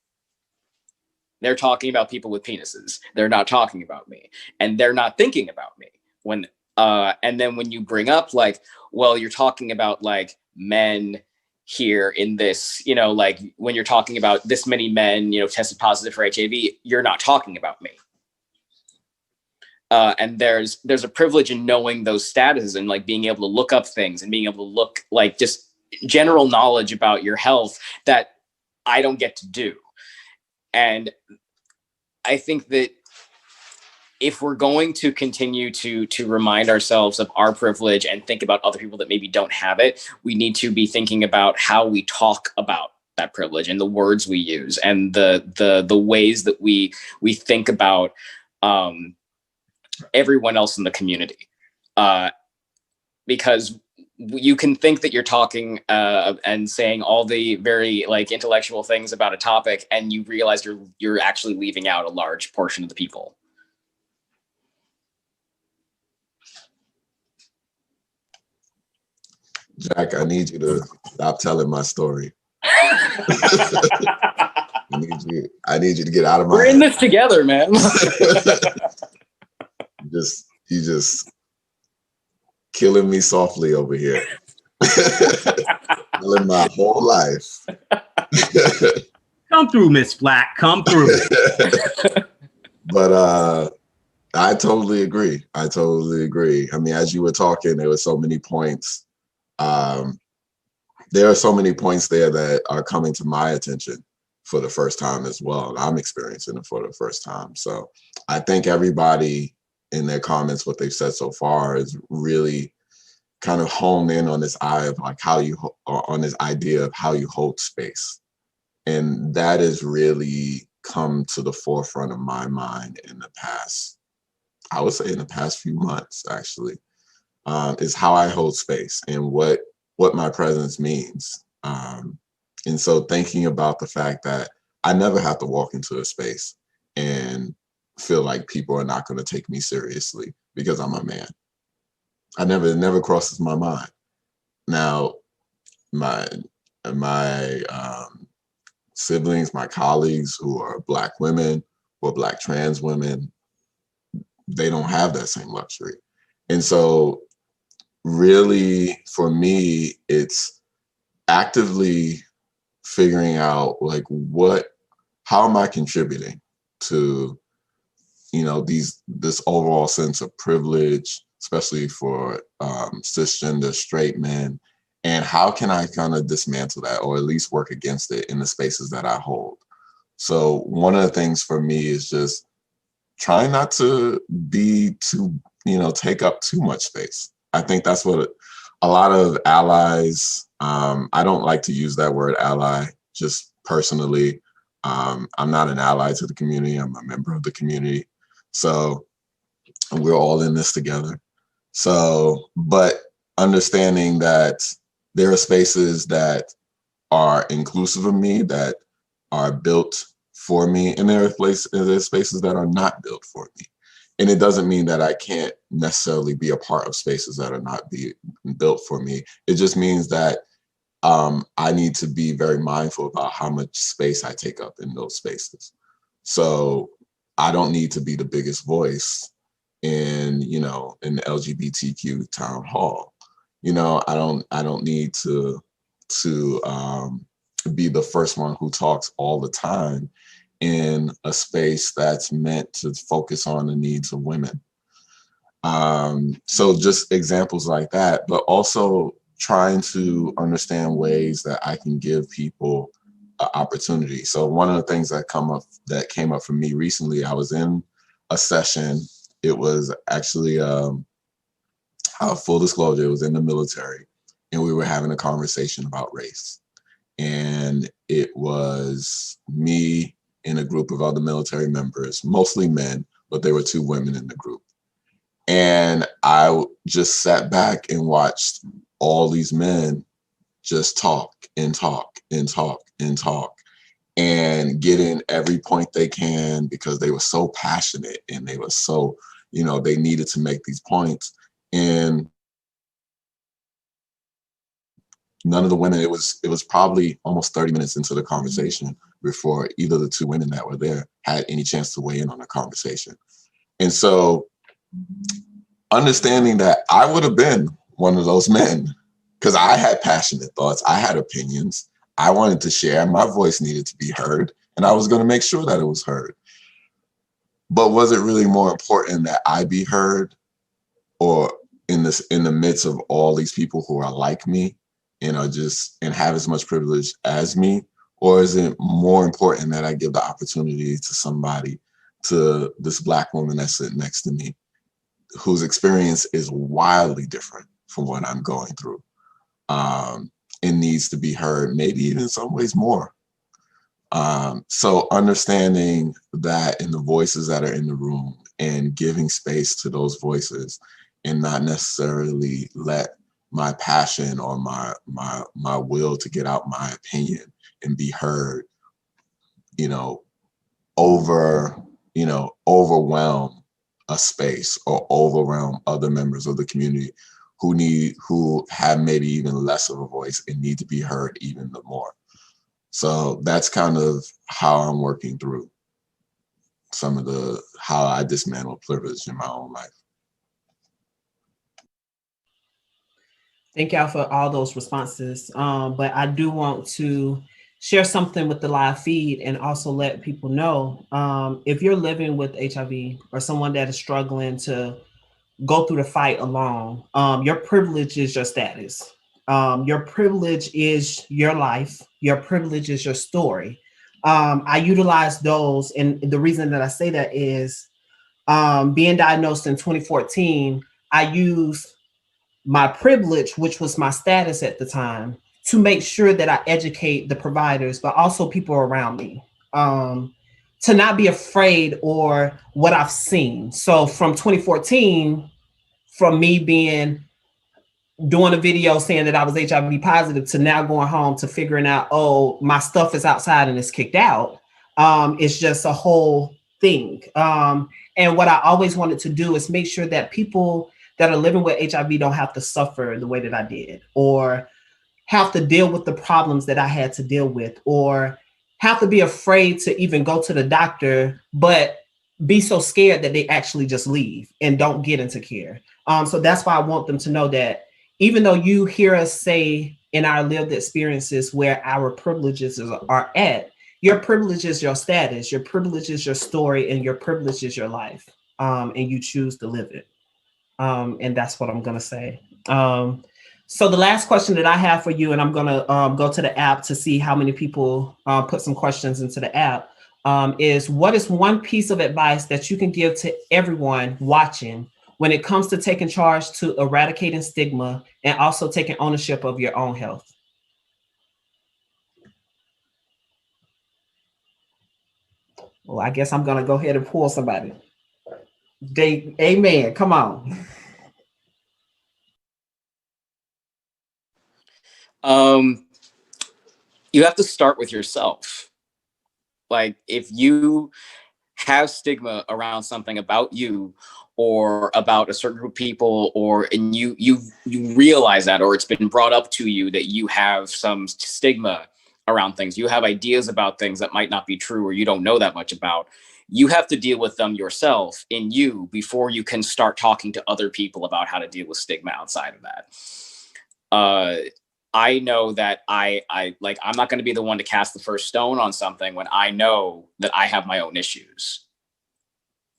They're talking about people with penises. They're not talking about me, and they're not thinking about me. And then when you bring up like, well, you're talking about like men here in this, like when you're talking about this many men, tested positive for HIV, you're not talking about me. And there's a privilege in knowing those statuses and like being able to look up things and being able to look like just general knowledge about your health that I don't get to do. And I think that if we're going to continue to remind ourselves of our privilege and think about other people that maybe don't have it, we need to be thinking about how we talk about that privilege and the words we use and the ways that we think about everyone else in the community. Because you can think that you're talking and saying all the very like intellectual things about a topic, and you realize you're actually leaving out a large portion of the people. Jack, I need you to stop telling my story. I need you to get out of my We're in this together, man. You just killing me softly over here. Killing my whole life. Come through, Miss Flack. Come through. But I totally agree. I mean, as you were talking, there were so many points. There are so many points there that are coming to my attention for the first time as well. I'm experiencing it for the first time. So I think everybody in their comments, what they've said so far is really kind of honed in on this eye of like on this idea of how you hold space. And that has really come to the forefront of my mind in the past, I would say in the past few months, actually, is how I hold space and what my presence means. And so thinking about the fact that I never have to walk into a space and feel like people are not going to take me seriously because I'm a man. It never crosses my mind. Now, my siblings, my colleagues who are Black women or Black trans women, they don't have that same luxury. And so really, for me, it's actively figuring out like how am I contributing to, this overall sense of privilege, especially for cisgender straight men, and how can I kind of dismantle that or at least work against it in the spaces that I hold? So one of the things for me is just trying not to be too, take up too much space. I think that's what a lot of allies, I don't like to use that word ally, just personally. I'm not an ally to the community, I'm a member of the community. So we're all in this together. So, but understanding that there are spaces that are inclusive of me, that are built for me, and there are spaces that are not built for me. And it doesn't mean that I can't necessarily be a part of spaces that are not built for me. It just means that I need to be very mindful about how much space I take up in those spaces. So I don't need to be the biggest voice in the LGBTQ town hall. I don't need to be the first one who talks all the time in a space that's meant to focus on the needs of women. So just examples like that, but also trying to understand ways that I can give people an opportunity. So one of the things that came up for me recently, I was in a session. It was actually, full disclosure, it was in the military, and we were having a conversation about race. And it was me and a group of other military members, mostly men, but there were 2 women in the group. And I just sat back and watched all these men just talk and talk and talk and talk and get in every point they can because they were so passionate and they were so, they needed to make these points. And none of the women, it was probably almost 30 minutes into the conversation before either of the 2 women that were there had any chance to weigh in on the conversation. And so understanding that I would have been one of those men because I had passionate thoughts. I had opinions. I wanted to share. My voice needed to be heard, and I was going to make sure that it was heard. But was it really more important that I be heard, or in the midst of all these people who are like me and are just and have as much privilege as me? Or is it more important that I give the opportunity to somebody, to this Black woman that's sitting next to me, whose experience is wildly different from what I'm going through, and needs to be heard, maybe even in some ways more. So understanding that in the voices that are in the room and giving space to those voices, and not necessarily let my passion or my will to get out my opinion and be heard, overwhelm a space or overwhelm other members of the community who have maybe even less of a voice and need to be heard even the more. So that's kind of how I'm working through how I dismantle privilege in my own life. Thank y'all for all those responses. But I do want to share something with the live feed and also let people know, if you're living with HIV or someone that is struggling to go through the fight alone, your privilege is your status. Your privilege is your life. Your privilege is your story. I utilize those, and the reason that I say that is being diagnosed in 2014, I used my privilege, which was my status at the time, to make sure that I educate the providers, but also people around me, to not be afraid or what I've seen. So from 2014, from me doing a video saying that I was HIV positive to now going home to figuring out, oh, my stuff is outside and it's kicked out. It's just a whole thing. And what I always wanted to do is make sure that people that are living with HIV don't have to suffer the way that I did, or have to deal with the problems that I had to deal with, or have to be afraid to even go to the doctor, but be so scared that they actually just leave and don't get into care. So that's why I want them to know that even though you hear us say in our lived experiences where our privileges are at, your privilege is your status, your privilege is your story, and your privilege is your life, and you choose to live it. And that's what I'm going to say. So the last question that I have for you, and I'm going to go to the app to see how many people put some questions into the app, is what is one piece of advice that you can give to everyone watching when it comes to taking charge to eradicating stigma and also taking ownership of your own health? Well, I guess I'm going to go ahead and pull somebody. Amen. Come on. You have to start with yourself. Like, if you have stigma around something about you or about a certain group of people, and you realize that, or it's been brought up to you that you have some stigma around things, you have ideas about things that might not be true, or you don't know that much about, you have to deal with them yourself in you before you can start talking to other people about how to deal with stigma outside of that. I know that I'm not going to be the one to cast the first stone on something when I know that I have my own issues.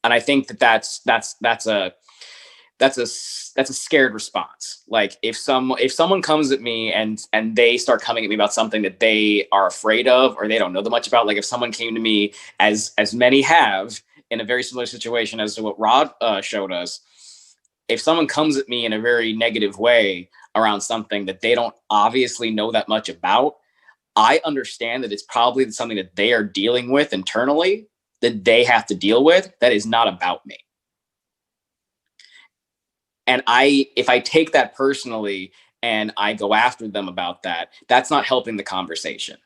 And I think that's a scared response. Like, if someone comes at me and they start coming at me about something that they are afraid of or they don't know that much about, like if someone came to me, as many have in a very similar situation as to what Rod showed us, if someone comes at me in a very negative way around something that they don't obviously know that much about, I understand that it's probably something that they are dealing with internally, that they have to deal with, that is not about me. And if I take that personally and I go after them about that, that's not helping the conversation.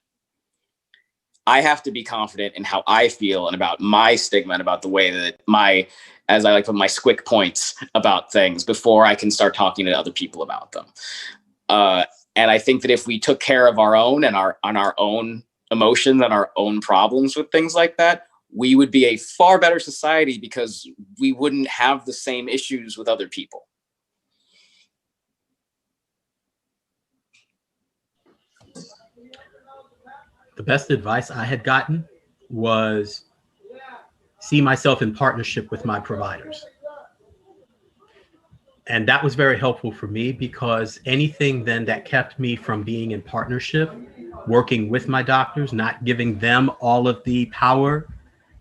I have to be confident in how I feel and about my stigma and about the way that as I like to put, my squick points about things before I can start talking to other people about them. And I think that if we took care of our own and our own emotions and our own problems with things like that, we would be a far better society, because we wouldn't have the same issues with other people. The best advice I had gotten was see myself in partnership with my providers. And that was very helpful for me, because anything then that kept me from being in partnership, working with my doctors, not giving them all of the power,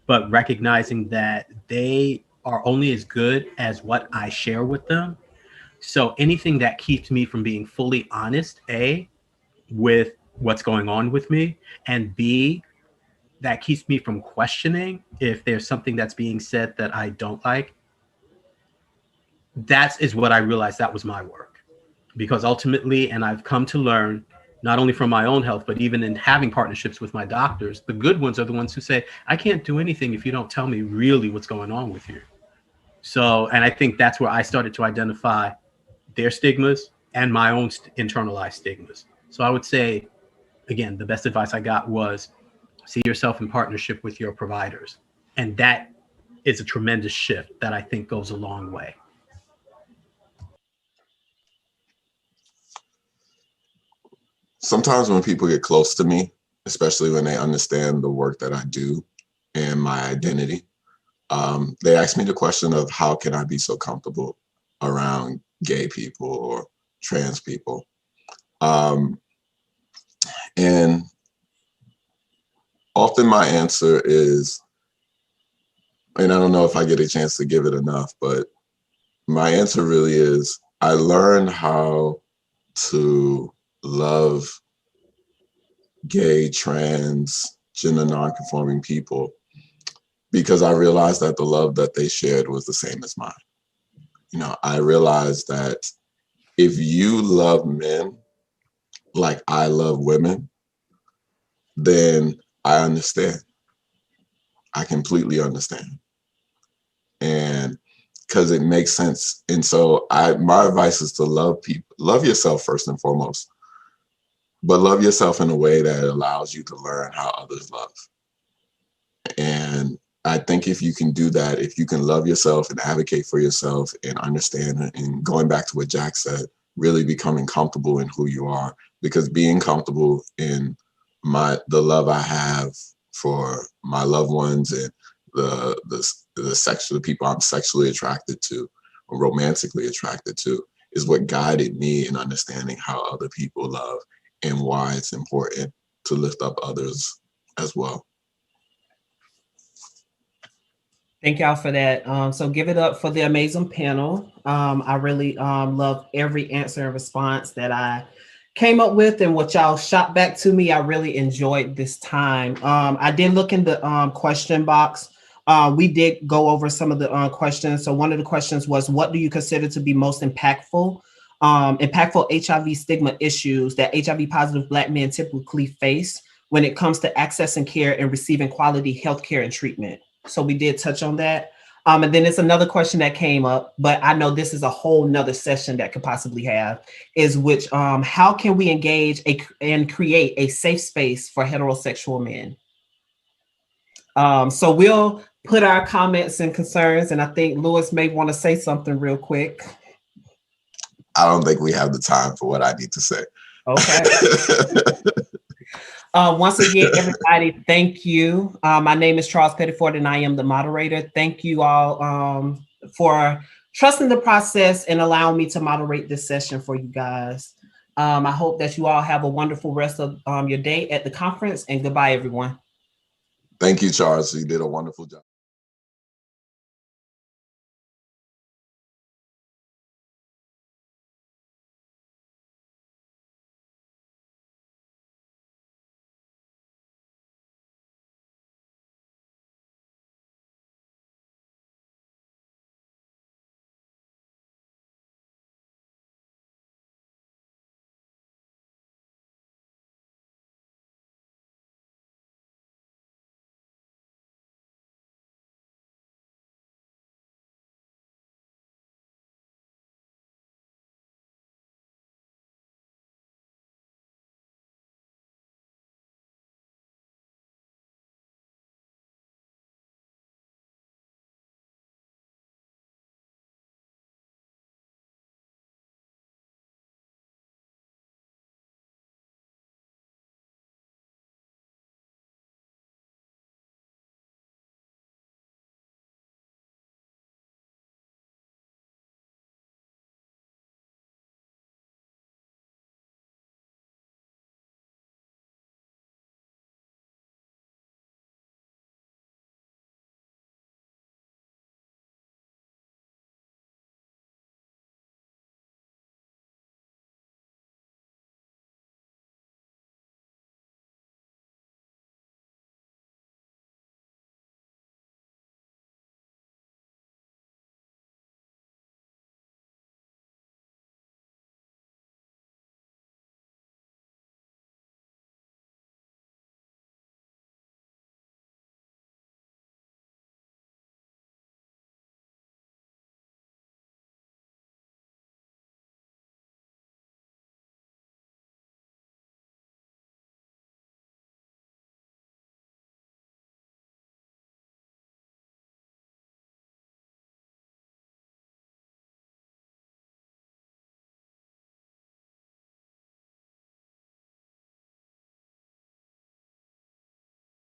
but recognizing that they are only as good as what I share with them. So anything that keeps me from being fully honest, A, with what's going on with me, and B, that keeps me from questioning if there's something that's being said that I don't like, that is what I realized that was my work. Because ultimately, and I've come to learn, not only from my own health, but even in having partnerships with my doctors, the good ones are the ones who say, I can't do anything if you don't tell me really what's going on with you. So, and I think that's where I started to identify their stigmas and my own internalized stigmas. So I would say, again, the best advice I got was see yourself in partnership with your providers. And that is a tremendous shift that I think goes a long way. Sometimes when people get close to me, especially when they understand the work that I do and my identity, they ask me the question of how can I be so comfortable around gay people or trans people? And often my answer is, and I don't know if I get a chance to give it enough, but my answer really is, I learned how to love gay, trans, gender nonconforming people because I realized that the love that they shared was the same as mine. You know, I realized that if you love men like I love women, then I understand. I completely understand. And because it makes sense. And so my advice is to love people, love yourself first and foremost, but love yourself in a way that allows you to learn how others love. And I think if you can do that, if you can love yourself and advocate for yourself and understand, and going back to what Jack said, really becoming comfortable in who you are, because being comfortable in the love I have for my loved ones and the people I'm sexually attracted to or romantically attracted to is what guided me in understanding how other people love and why it's important to lift up others as well. Thank y'all for that. So give it up for the amazing panel. I really love every answer and response that I came up with and what y'all shot back to me. I really enjoyed this time. I did look in the question box. We did go over some of the questions. So one of the questions was, what do you consider to be most impactful HIV stigma issues that HIV positive Black men typically face when it comes to accessing care and receiving quality health care and treatment? So we did touch on that. And then it's another question that came up, but I know this is a whole nother session that could possibly have, is which, how can we engage and create a safe space for heterosexual men? So we'll put our comments and concerns, and I think Lewis may want to say something real quick. I don't think we have the time for what I need to say. Okay. Once again, everybody, thank you. My name is Charles Pettiford, and I am the moderator. Thank you all for trusting the process and allowing me to moderate this session for you guys. I hope that you all have a wonderful rest of your day at the conference, and goodbye, everyone. Thank you, Charles. You did a wonderful job.